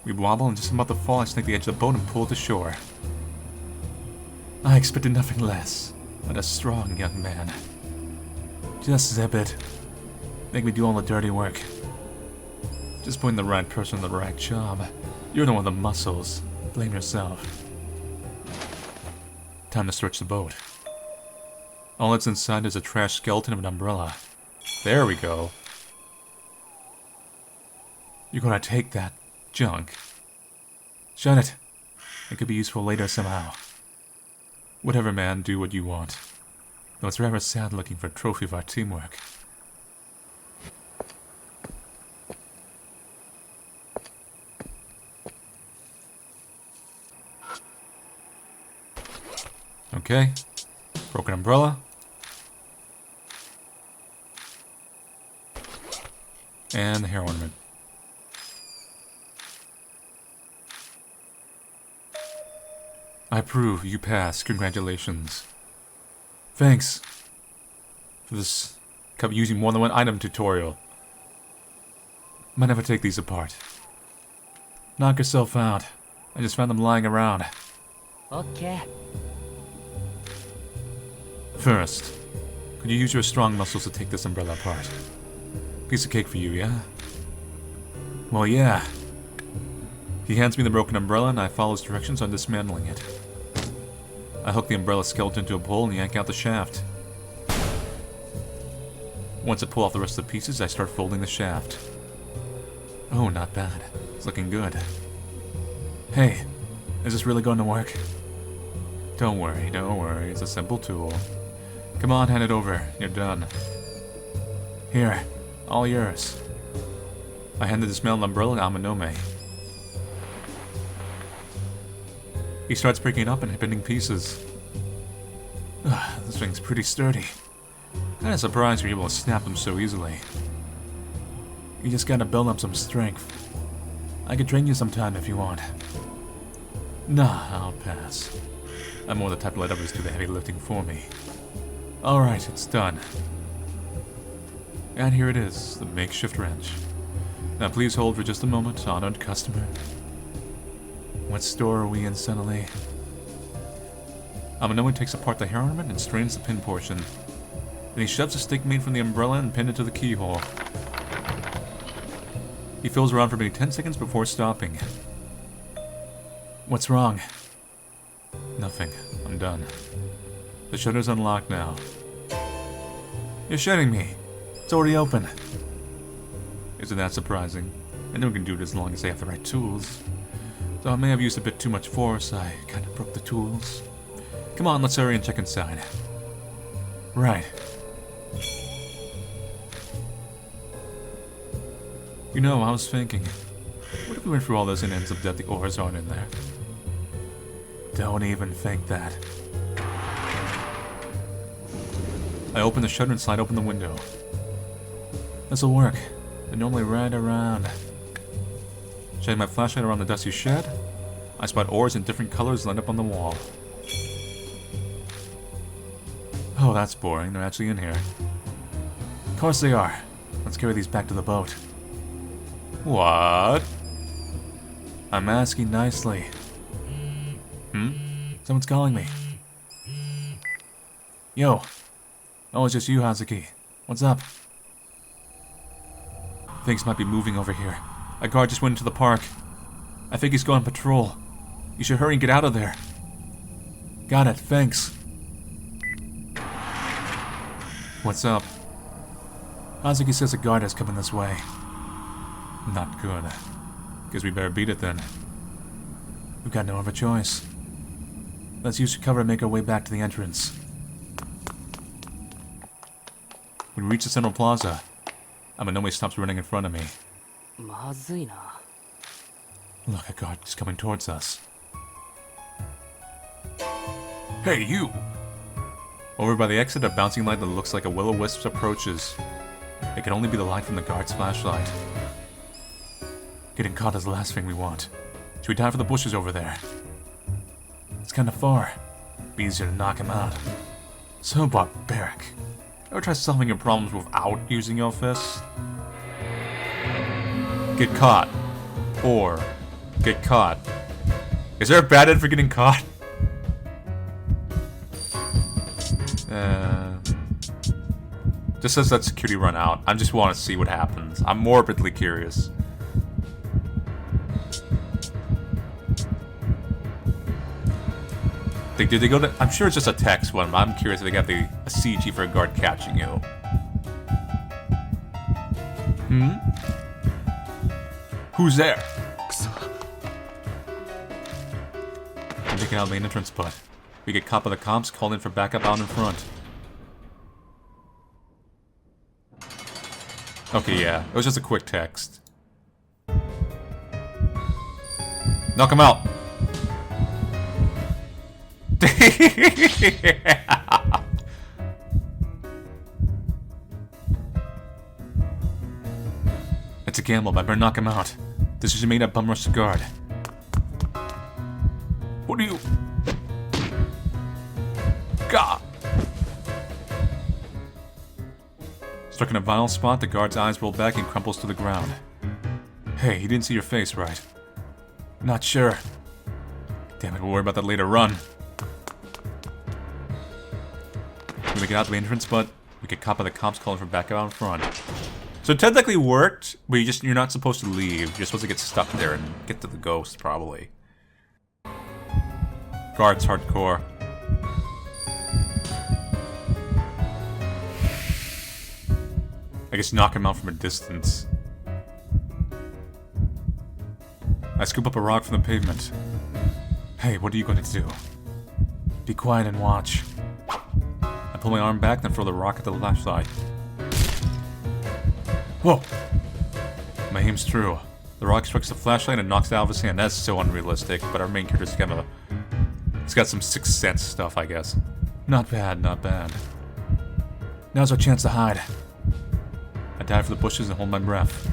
We wobble and just about to fall, I snake the edge of the boat and pull to shore. I expected nothing less, but a strong young man. Just zip it. Make me do all the dirty work. Just putting the right person on the right job. You're the one with the muscles. Blame yourself. Time to stretch the boat. All that's inside is a trash skeleton of an umbrella. There we go. You're gonna take that junk. Shut it. It could be useful later somehow. Whatever, man, do what you want. Though it's rather sad looking for a trophy of our teamwork. Okay. Broken umbrella. And the hair ornament. I approve. You pass. Congratulations. Thanks for this using more than one item tutorial. Might never take these apart. Knock yourself out. I just found them lying around. Okay. First, could you use your strong muscles to take this umbrella apart? Piece of cake for you, yeah? Well, yeah. He hands me the broken umbrella and I follow his directions on dismantling it. I hook the umbrella skeleton to a pole and yank out the shaft. Once I pull off the rest of the pieces, I start folding the shaft. Oh, not bad. It's looking good. Hey, is this really going to work? Don't worry, don't worry. It's a simple tool. Come on, hand it over. You're done. Here, all yours. I hand the dismantled umbrella to Amanome. He starts breaking it up and bending pieces. This thing's pretty sturdy. Kinda surprised you're able to snap them so easily. You just gotta build up some strength. I could train you sometime if you want. Nah, I'll pass. I'm more the type to let others do the heavy lifting for me. Alright, it's done. And here it is, the makeshift wrench. Now please hold for just a moment, honored customer. What store are we in, Sunny? Amanome takes apart the hair ornament and strains the pin portion. Then he shoves a stick made from the umbrella and pinned it to the keyhole. He fills around for maybe 10 seconds before stopping. What's wrong? Nothing. I'm done. The shutter's unlocked now. You're shitting me. It's already open. Isn't that surprising? Anyone can do it as long as they have the right tools. Though I may have used a bit too much force, I kind of broke the tools. Come on, let's hurry and check inside. Right. You know, I was thinking, what if we went through all those and ends up that the ores aren't in there? Don't even think that. I open the shutter and slide open the window. This'll work. They're normally right around. Shining my flashlight around the dusty shed, I spot ores in different colors lined up on the wall. Oh, that's boring. They're actually in here. Of course they are. Let's carry these back to the boat. What? I'm asking nicely. Someone's calling me. Yo. Oh, it's just you, Hazuki. What's up? Things might be moving over here. A guard just went into the park. I think he's going on patrol. You should hurry and get out of there. Got it, thanks. What's up? Hazuki says a guard is coming this way. Not good. Guess we better beat it then. We've got no other choice. Let's use cover and make our way back to the entrance. When we reach the central plaza, Amanome stops running in front of me. まずいな。 Look, a guard is coming towards us. Hey, you! Over by the exit, a bouncing light that looks like a will-o-wisp approaches. It can only be the light from the guard's flashlight. Getting caught is the last thing we want. Should we dive for the bushes over there? It's kinda far. Be easier to knock him out. So barbaric. Ever try solving your problems without using your fists? Get caught. Or get caught. Is there a bad end for getting caught? Just says that security run out. I just want to see what happens. I'm morbidly curious. Did they go to... I'm sure it's just a text one, but I'm curious if they got a CG for a guard catching you. Hmm? Who's there? I'm taking out the main entrance, but we get caught by the cops, called in for backup out in front. Okay, yeah, it was just a quick text. Knock him out! It's a gamble, but I better knock him out. Decision made, I bum rush the guard. What are you... God! Struck in a vital spot, the guard's eyes roll back and crumples to the ground. Hey, he didn't see your face, right? Not sure. Damn it, we'll worry about that later. Run. We get out the entrance, but we get caught by the cops calling for backup out in front. So it technically worked, but you're not supposed to leave. You're supposed to get stuck there and get to the ghost, probably. Guards hardcore. I guess knock him out from a distance. I scoop up a rock from the pavement. Hey, what are you going to do? Be quiet and watch. I pull my arm back, then throw the rock at the flashlight. Whoa! My aim's true. The rock strikes the flashlight and knocks it out of his hand. That's so unrealistic, but our main character's kind of... He's got some sixth sense stuff, I guess. Not bad, not bad. Now's our chance to hide. I dive for the bushes and hold my breath.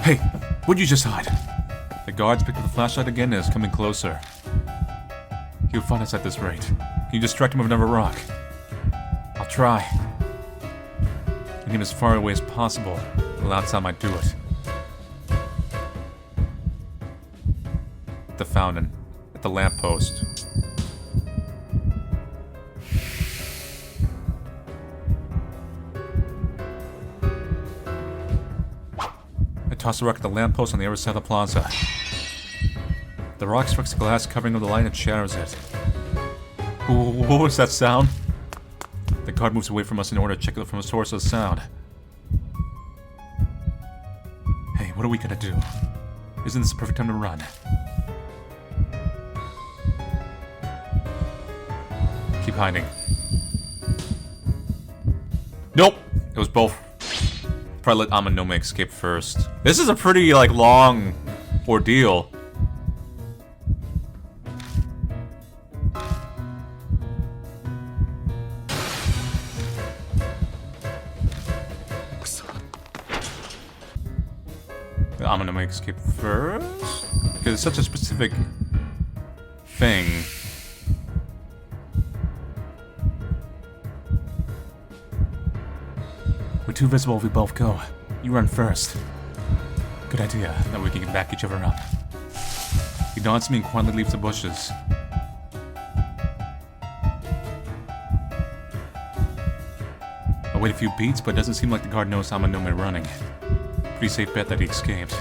Hey, where'd you just hide? The guards picked up the flashlight again and is coming closer. He'll find us at this rate. Can you distract him with another rock? I'll try. And aim as far away as possible. The last time I do it. At the fountain. At the lamppost. I toss the rock at the lamppost on the other side of the plaza. The rock strikes the glass covering of the light and shatters it. Ooh, what was that sound? The guard moves away from us in order to check it from the source of the sound. Hey, what are we gonna do? Isn't this the perfect time to run? Keep hiding. Nope! It was both. Probably let Amanome escape first. This is a pretty, like, long ordeal. Amanome escape first? Because it's such a specific thing. We're too visible if we both go. You run first. Good idea. Now we can back each other up. He nods to me and quietly leaves the bushes. I wait a few beats, but it doesn't seem like the guard knows Amanome running. Pretty safe bet that he escaped.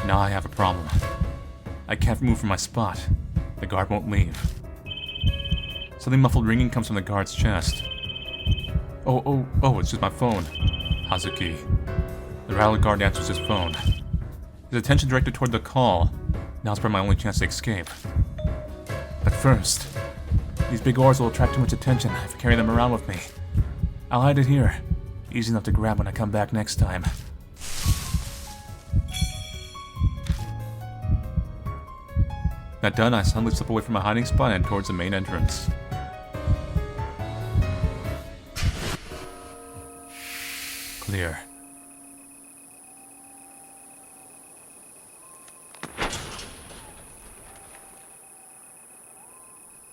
Now I have a problem. I can't move from my spot. The guard won't leave. Something muffled ringing comes from the guard's chest. Oh, it's just my phone. Hazuki. The rattled guard answers his phone. His attention directed toward the call. Now's probably my only chance to escape. But first, these big oars will attract too much attention if I carry them around with me. I'll hide it here. Easy enough to grab when I come back next time. That done, I suddenly slip away from my hiding spot and towards the main entrance. Clear.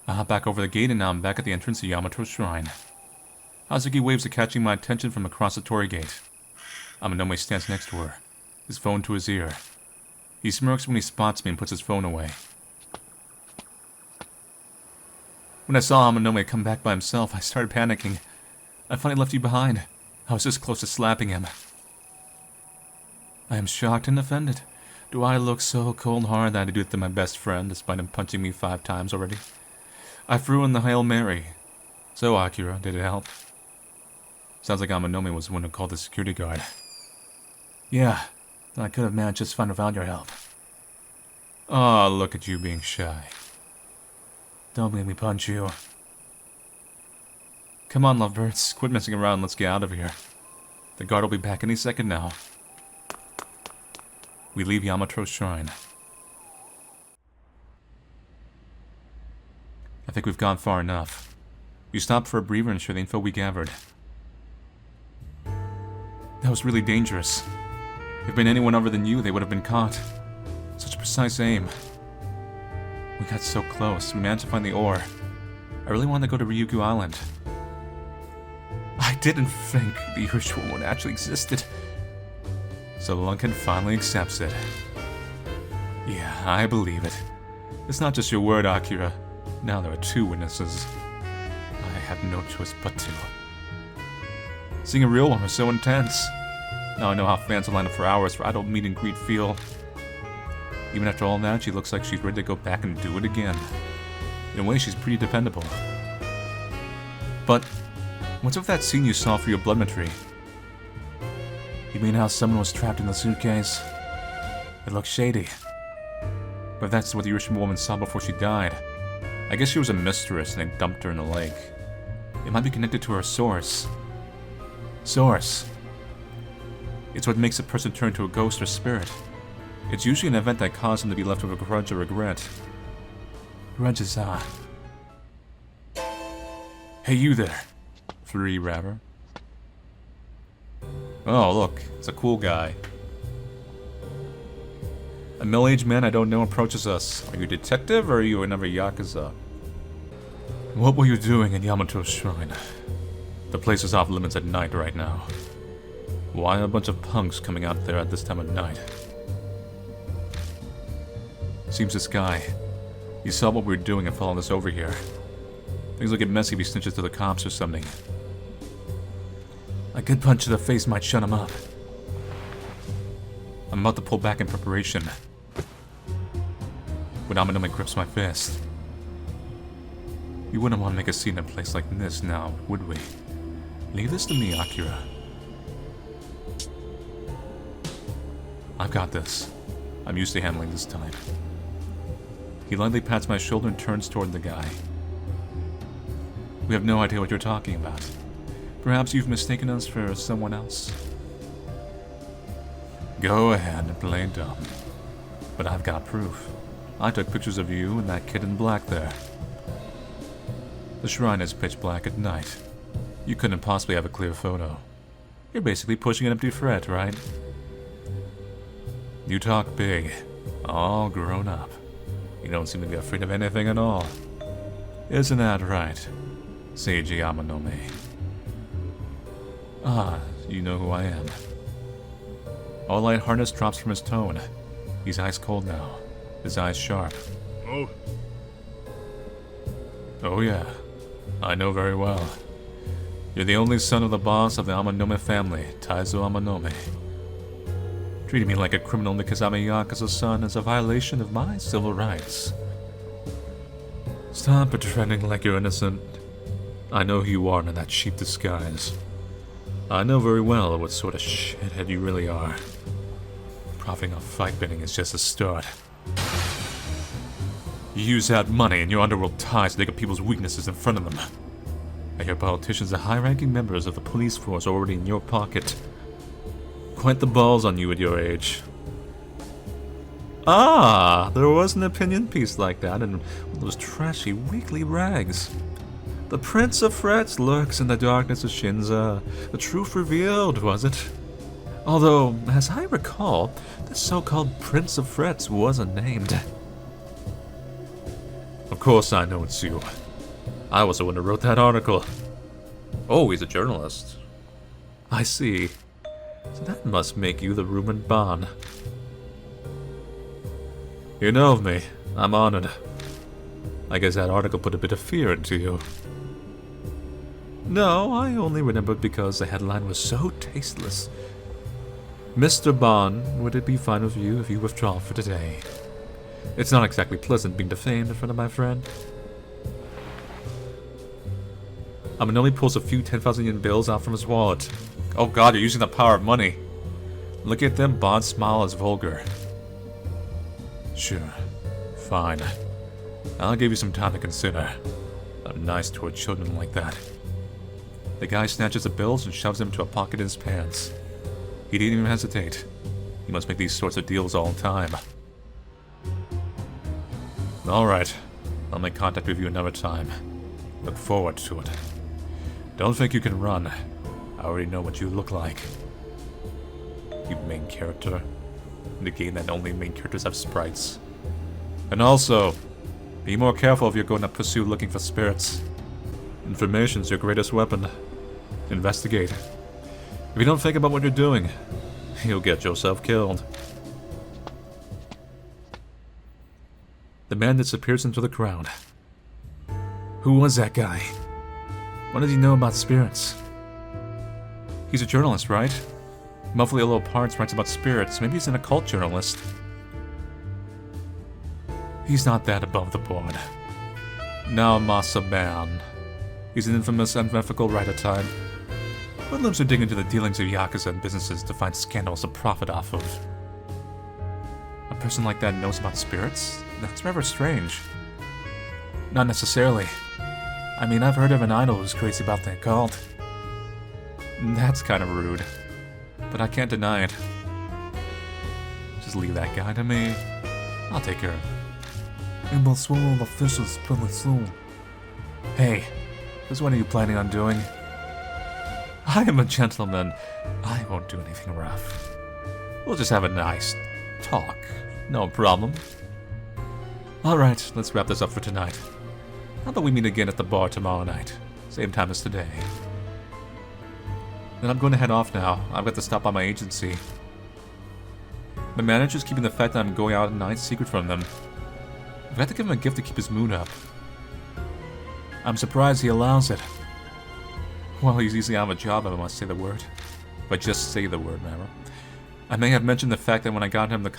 I hop back over the gate and now I'm back at the entrance to Yamato's shrine. Hazuki waves to catching my attention from across the torii gate. Amanome stands next to her, his phone to his ear. He smirks when he spots me and puts his phone away. When I saw Amanome come back by himself, I started panicking. I finally left you behind. I was this close to slapping him. I am shocked and offended. Do I look so cold-hearted that I do it to my best friend, despite him punching me 5 times already? I threw in the Hail Mary. So, Akira, did it help? Sounds like Amanome was the one who called the security guard. Yeah, I could have managed just fine without your help. Oh, look at you being shy. Don't make me punch you. Come on, lovebirds. Quit messing around. Let's get out of here. The guard will be back any second now. We leave Yamato's shrine. I think we've gone far enough. We stopped for a breather and share the info we gathered. That was really dangerous. If it'd been anyone other than you, they would have been caught. Such a precise aim. We got so close. We managed to find the ore. I really wanted to go to Ryukyu Island. I didn't think the Urashima one actually existed. So Lunkin finally accepts it. Yeah, I believe it. It's not just your word, Akira. Now there are 2 witnesses. I have no choice but to. Seeing a real one was so intense. Now I know how fans will line up for hours for adult meet and greet feel. Even after all that, she looks like she's ready to go back and do it again. In a way, she's pretty dependable. But what's with that scene you saw for your Bloodmetry? You mean how someone was trapped in the suitcase? It looks shady. But if that's what the Urashima woman saw before she died, I guess she was a mistress and they dumped her in the lake. It might be connected to her source. Source. It's what makes a person turn to a ghost or spirit. It's usually an event that caused them to be left with a grudge or regret. Grudges, Hey, you there. 3 rapper. Oh, look. It's a cool guy. A middle-aged man I don't know approaches us. Are you a detective or are you another Yakuza? What were you doing in Yamato's shrine? The place is off limits at night right now. Why a bunch of punks coming out there at this time of night? Seems this guy. He saw what we were doing and followed us over here. Things will get messy if he snitches to the cops or something. A good punch to the face might shut him up. I'm about to pull back in preparation. When Amanome grips my fist. We wouldn't want to make a scene in a place like this now, would we? Leave this to me, Akira. I've got this. I'm used to handling this time. He lightly pats my shoulder and turns toward the guy. We have no idea what you're talking about. Perhaps you've mistaken us for someone else. Go ahead and play dumb. But I've got proof. I took pictures of you and that kid in black there. The shrine is pitch black at night. You couldn't possibly have a clear photo. You're basically pushing an empty threat, right? You talk big. All grown up. You don't seem to be afraid of anything at all. Isn't that right, Seiji Amanome? Ah, you know who I am. All lightheartedness drops from his tone. He's ice cold now, his eyes sharp. Oh. Oh yeah, I know very well. You're the only son of the boss of the Amanome family, Taizo Amanome. Treating me like a criminal because I'm a Yakuza's son is a violation of my civil rights. Stop pretending like you're innocent. I know who you are in that cheap disguise. I know very well what sort of shithead you really are. Profiting off fight betting is just a start. You use that money and your underworld ties to dig up people's weaknesses in front of them. I hear politicians and high-ranking members of the police force are already in your pocket. Quite the balls on you at your age. Ah, there was an opinion piece like that in one of those trashy weekly rags. The Prince of Frets lurks in the darkness of Shinza. The truth revealed, was it? Although, as I recall, the so-called Prince of Frets wasn't named. Of course I know it's you. I was the one who wrote that article. Oh, he's a journalist. I see. So that must make you the rumored Ban. You know of me. I'm honored. I guess that article put a bit of fear into you. No, I only remembered because the headline was so tasteless. Mr. Ban, would it be fine with you if you withdraw for today? It's not exactly pleasant being defamed in front of my friend. Amanome pulls a few 10,000 yen bills out from his wallet. Oh god, you're using the power of money. Looking at them, Ban's smile is vulgar. Sure, fine. I'll give you some time to consider. I'm nice toward children like that. The guy snatches the bills and shoves them into a pocket in his pants. He didn't even hesitate. He must make these sorts of deals all the time. Alright, I'll make contact with you another time. Look forward to it. Don't think you can run. I already know what you look like. You main character. In a game that only main characters have sprites. And also, be more careful if you're going to pursue looking for spirits. Information's your greatest weapon. Investigate. If you don't think about what you're doing, you'll get yourself killed. The man disappears into the crowd. Who was that guy? What does he know about spirits? He's a journalist, right? Muffly Little Parts writes about spirits. Maybe he's an occult journalist. He's not that above the board. Now Masa Ban. He's an infamous and ethical writer-type. Hoodlums who dig into the dealings of Yakuza and businesses to find scandals to profit off of. A person like that knows about spirits? That's rather strange. Not necessarily. I mean, I've heard of an idol who's crazy about the occult. That's kind of rude. But I can't deny it. Just leave that guy to me. I'll take care of it. And we'll swallow the fishes pretty soon. Hey, this what are you planning on doing? I am a gentleman. I won't do anything rough. We'll just have a nice talk. No problem. Alright, let's wrap this up for tonight. How about we meet again at the bar tomorrow night? Same time as today. Then I'm going to head off now. I've got to stop by my agency. My manager's keeping the fact that I'm going out at night secret from them. I've got to give him a gift to keep his mood up. I'm surprised he allows it. Well, he's easily out of a job if I must say the word. If I just say the word, rather. I may have mentioned the fact that when I got him to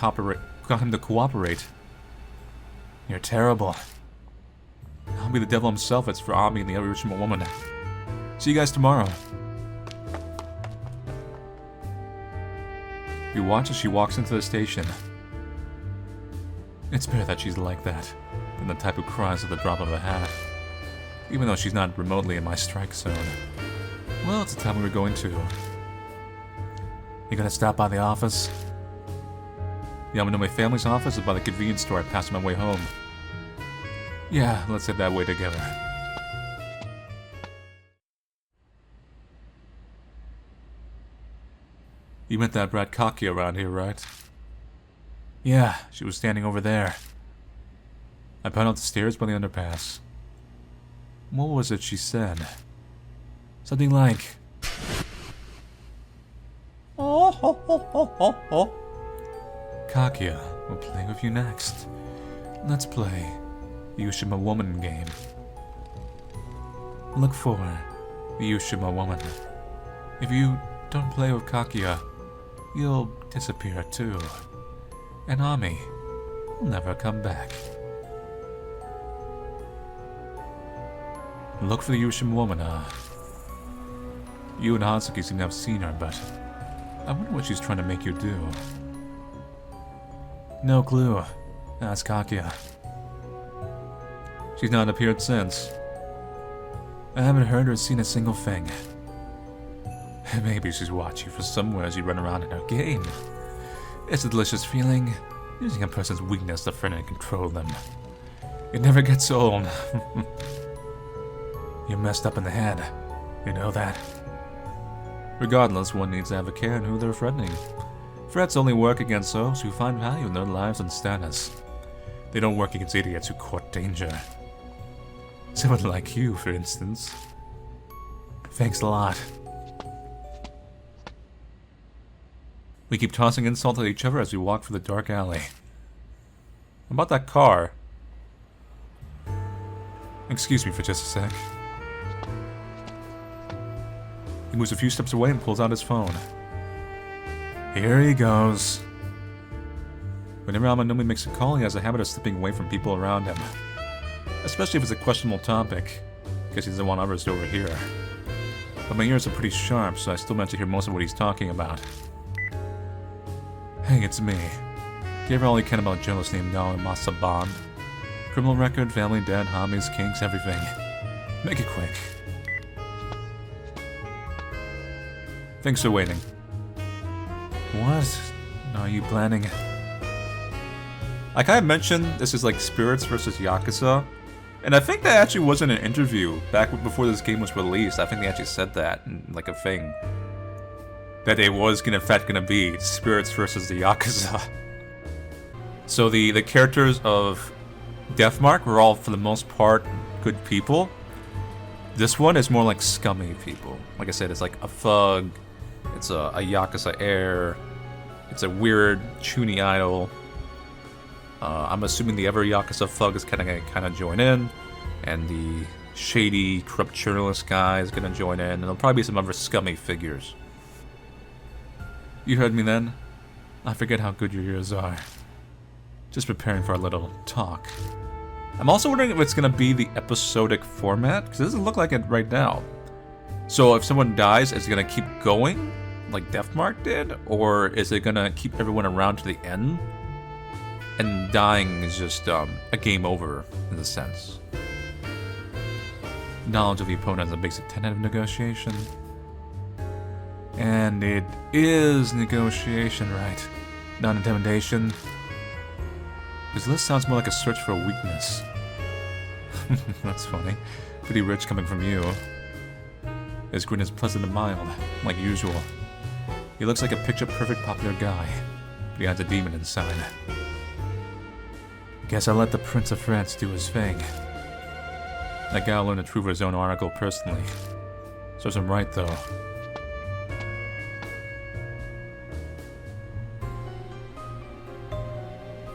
cooperate. You're terrible. I'll be the devil himself. It's for Ami and the Urashima woman. See you guys tomorrow. You watch as she walks into the station. It's better that she's like that than the type who cries at the drop of a hat. Even though she's not remotely in my strike zone. Well, it's the time we were going to. You gonna stop by the office? The Amanome family's office is by the convenience store I passed on my way home. Yeah, let's head that way together. You met that brat Kakia around here, right? Yeah, she was standing over there. I pointed out the stairs by the underpass. What was it she said? Something like... Oh, ho, ho, ho, ho, ho. Kakia, we'll play with you next. Let's play the Urashima Woman game. Look for the Urashima Woman. If you don't play with Kakia, you'll disappear too. And Ami will never come back. Look for the Urashima Woman, You and Hatsuki seem to have seen her, but I wonder what she's trying to make you do. No clue. Ask Kakia. She's not appeared since. I haven't heard or seen a single thing. Maybe she's watching from somewhere as you run around in her game. It's a delicious feeling, using a person's weakness to frighten and control them. It never gets old. You're messed up in the head. You know that? Regardless, one needs to have a care in who they're threatening. Threats only work against those who find value in their lives and status. They don't work against idiots who court danger. Someone like you, for instance. Thanks a lot. We keep tossing insults at each other as we walk through the dark alley. About that car. Excuse me for just a sec. He moves a few steps away and pulls out his phone. Here he goes. Whenever Amanome makes a call, he has a habit of slipping away from people around him. Especially if it's a questionable topic, because he doesn't want others to overhear. But my ears are pretty sharp, so I still manage to hear most of what he's talking about. Hey, it's me. Do you ever all you can about a journalist named Naomi Masaban? Criminal record, family, dead, hobbies, kinks, everything. Make it quick. Thanks for waiting. What are you planning? I kind of mentioned this is like Spirits versus Yakuza, and I think that actually was in an interview back before this game was released. I think they actually said that in like a thing. That it was in fact gonna be Spirits versus the Yakuza. So the characters of Deathmark were all, for the most part, good people. This one is more like scummy people. Like I said, it's like a thug, it's a Yakuza heir, it's a weird chuny idol. I'm assuming the other Yakuza thug is gonna join in, and the shady, corrupt journalist guy is gonna join in, and there'll probably be some other scummy figures. You heard me then? I forget how good your ears are. Just preparing for our little talk. I'm also wondering if it's gonna be the episodic format, because it doesn't look like it right now. So if someone dies, is it gonna keep going, like Deathmark did? Or is it gonna keep everyone around to the end? And dying is just a game over, in a sense. Knowledge of the opponent is a basic tenet of negotiation. And it is negotiation, right? Not intimidation. This list sounds more like a search for a weakness. That's funny. Pretty rich coming from you. His grin is pleasant and mild, like usual. He looks like a picture-perfect popular guy, but he has a demon inside. Guess I'll let the Prince of France do his thing. That guy learned to prove his own article personally. Serves him right, though.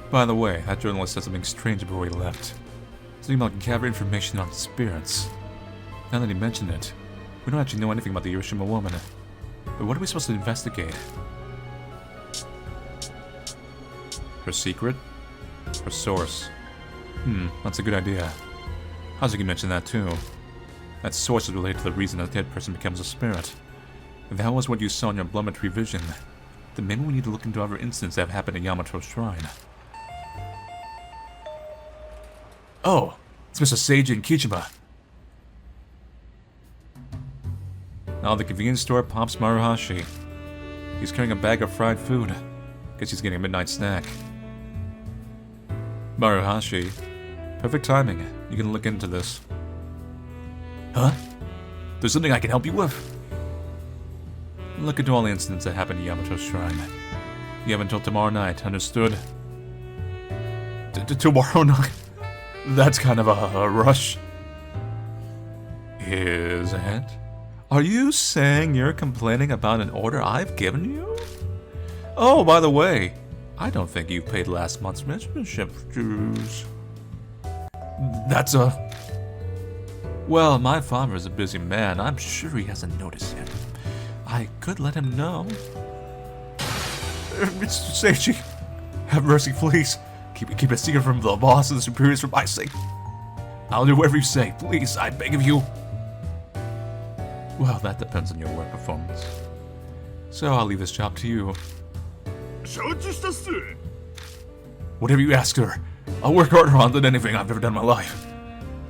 By the way, that journalist said something strange before he left. Something about gather information on spirits. Now that he mentioned it, we don't actually know anything about the Urashima woman. But what are we supposed to investigate? Her secret? Her source? That's a good idea. Hazuki mentioned that too. That source is related to the reason a dead person becomes a spirit. If that was what you saw in your Bloodmetry vision, then maybe we need to look into other incidents that have happened at Yamato's shrine. Oh, it's Mr. Seiji and Kijima. Now the convenience store pops Maruhashi. He's carrying a bag of fried food. Guess he's getting a midnight snack. Maruhashi. Perfect timing. You can look into this. Huh? There's something I can help you with? Look into all the incidents that happened at Yamato's shrine. You have until tomorrow night, understood? Tomorrow night? That's kind of a rush. Is it? Are you saying you're complaining about an order I've given you? Oh, by the way, I don't think you paid last month's membership dues. That's a... Well, my father is a busy man. I'm sure he hasn't noticed yet. I could let him know. Mr. Seiji, have mercy, please. Keep it secret from the boss and the superiors for my sake. I'll do whatever you say. Please, I beg of you. Well, that depends on your work performance. So I'll leave this job to you. Whatever you ask her, I'll work harder on than anything I've ever done in my life.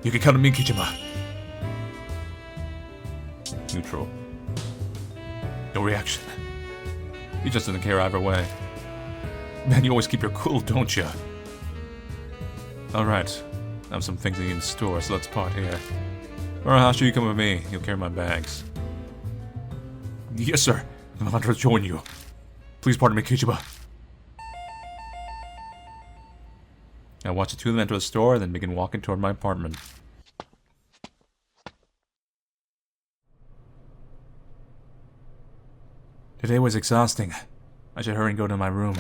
You can count on me, Kijima. neutral. No reaction. He just doesn't care either way. Man, you always keep your cool, don't you? Alright, I have some things I need in store, so let's part here. Urashima, you come with me. You'll carry my bags. Yes, sir. I'm honored to join you. Please pardon me, Kichiba. I watch the two of them enter the store, then begin walking toward my apartment. Today was exhausting. I should hurry and go to my room.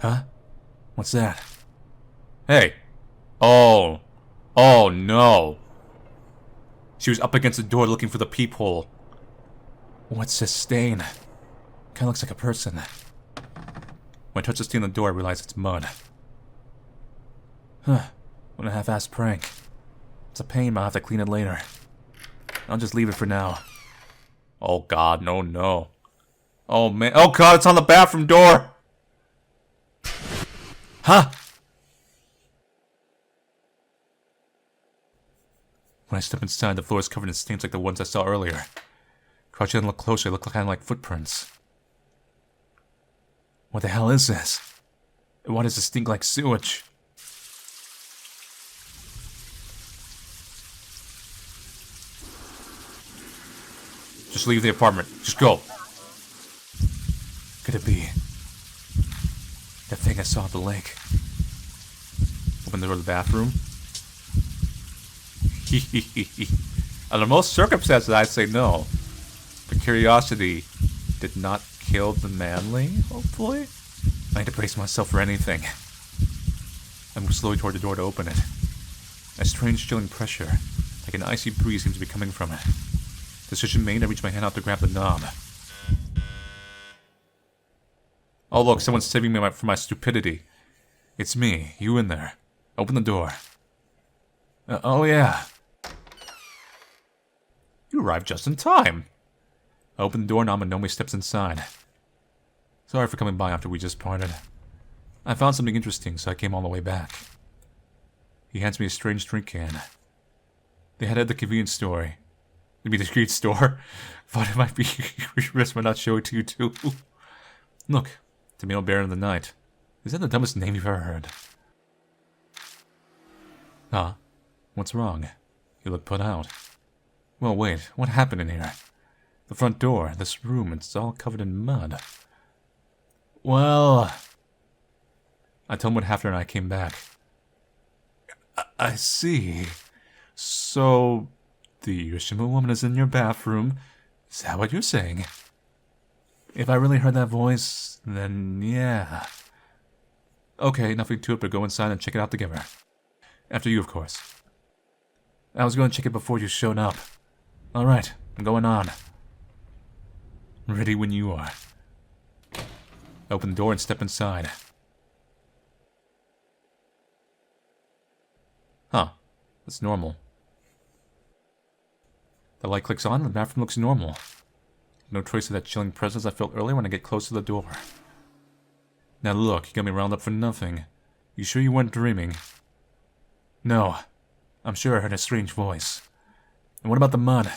Huh? What's that? Hey! Oh! Oh no! She was up against the door looking for the peephole. What's this stain? Kinda looks like a person. When I touch the stain on the door, I realize it's mud. Huh. What a half-assed prank. It's a pain, but I'll have to clean it later. I'll just leave it for now. Oh god, no, no. Oh man, oh god, it's on the bathroom door! Huh? When I step inside, the floor is covered in stains like the ones I saw earlier. Crouching and look closer, they look kind of like footprints. What the hell is this? And why does it stink like sewage? Just leave the apartment. Just go. Could it be that thing I saw at the lake? Open the door to the bathroom. Under most circumstances, I'd say no. But curiosity did not kill the manly, hopefully? I had to brace myself for anything. I moved slowly toward the door to open it. A strange chilling pressure, like an icy breeze, seems to be coming from it. Decision made, I reached my hand out to grab the knob. Oh look, someone's saving me from my stupidity. It's me, you in there. Open the door. Oh yeah. You arrived just in time. I open the door and Amanome steps inside. Sorry for coming by after we just parted. I found something interesting, so I came all the way back. He hands me a strange drink can. They had it at the convenience store. I mean, the street store. Thought it might be risk by not show it to you too. Look, tomato bear in the night. Is that the dumbest name you've ever heard? Huh? What's wrong? You look put out. Well, wait, what happened in here? The front door, this room, it's all covered in mud. Well... I told him what happened and I came back. I see. So, the Urashima woman is in your bathroom. Is that what you're saying? If I really heard that voice, then yeah. Okay, nothing to it, but go inside and check it out together. After you, of course. I was going to check it before you showed up. Alright, I'm going on. Ready when you are. I open the door and step inside. Huh. That's normal. The light clicks on and the bathroom looks normal. No trace of that chilling presence I felt earlier when I get close to the door. Now look, you got me round up for nothing. You sure you weren't dreaming? No. I'm sure I heard a strange voice. And what about the mud?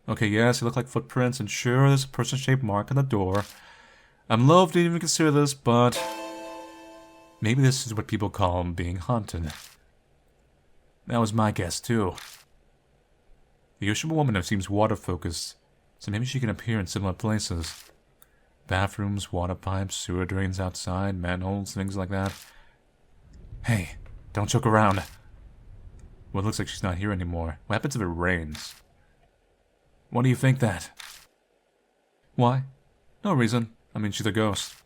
Okay, yes, it looked like footprints, and sure, there's a person-shaped mark on the door. I'm loath to even consider this, but... maybe this is what people call being haunted. That was my guess, too. The Urashima woman seems water-focused, so maybe she can appear in similar places. Bathrooms, water pipes, sewer drains outside, manholes, things like that. Hey, don't joke around. Well, it looks like she's not here anymore. What happens if it rains? What do you think that? Why? No reason. I mean, she's a ghost.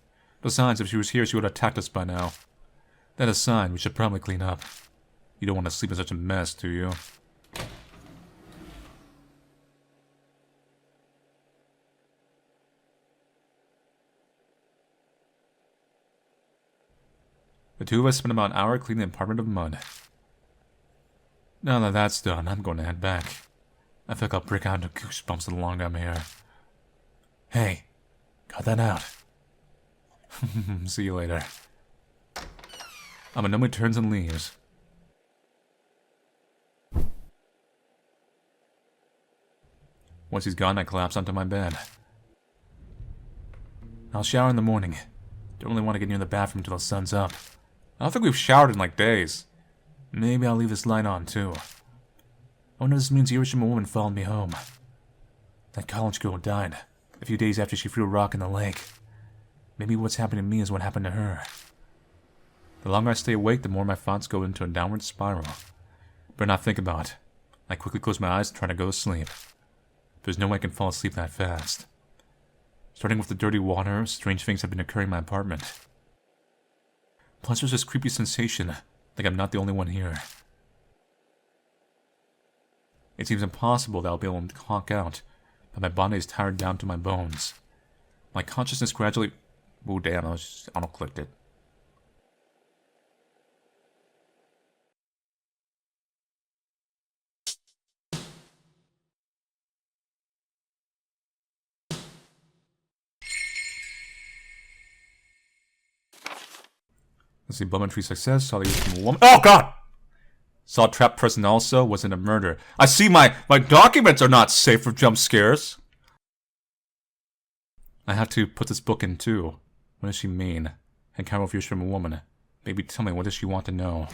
Besides, if she was here, she would have attacked us by now. That aside, we should probably clean up. You don't want to sleep in such a mess, do you? The two of us spent about an hour cleaning the apartment of mud. Now that that's done, I'm going to head back. I feel like I'll break out into goosebumps the longer I'm here. Hey, cut that out. See you later. Amanome turns and leaves. Once he's gone, I collapse onto my bed. I'll shower in the morning. Don't really want to get near the bathroom until the sun's up. I don't think we've showered in like days. Maybe I'll leave this light on, too. I wonder if this means the Urashima woman followed me home. That college girl died a few days after she threw a rock in the lake. Maybe what's happened to me is what happened to her. The longer I stay awake, the more my thoughts go into a downward spiral. Better not think about it. I quickly close my eyes and try to go to sleep. There's no way I can fall asleep that fast. Starting with the dirty water, strange things have been occurring in my apartment. Plus there's this creepy sensation, like I'm not the only one here. It seems impossible that I'll be able to conk out, but my body is tired down to my bones. My consciousness gradually... Oh damn, I just auto-clicked it. Let's see, Bloodmetry success, saw the use from a woman. Oh god! Saw a trapped person also, wasn't a murder. I see my documents are not safe for jump scares. I have to put this book in too. What does she mean? Encounter with Urashima woman. Maybe tell me, what does she want to know?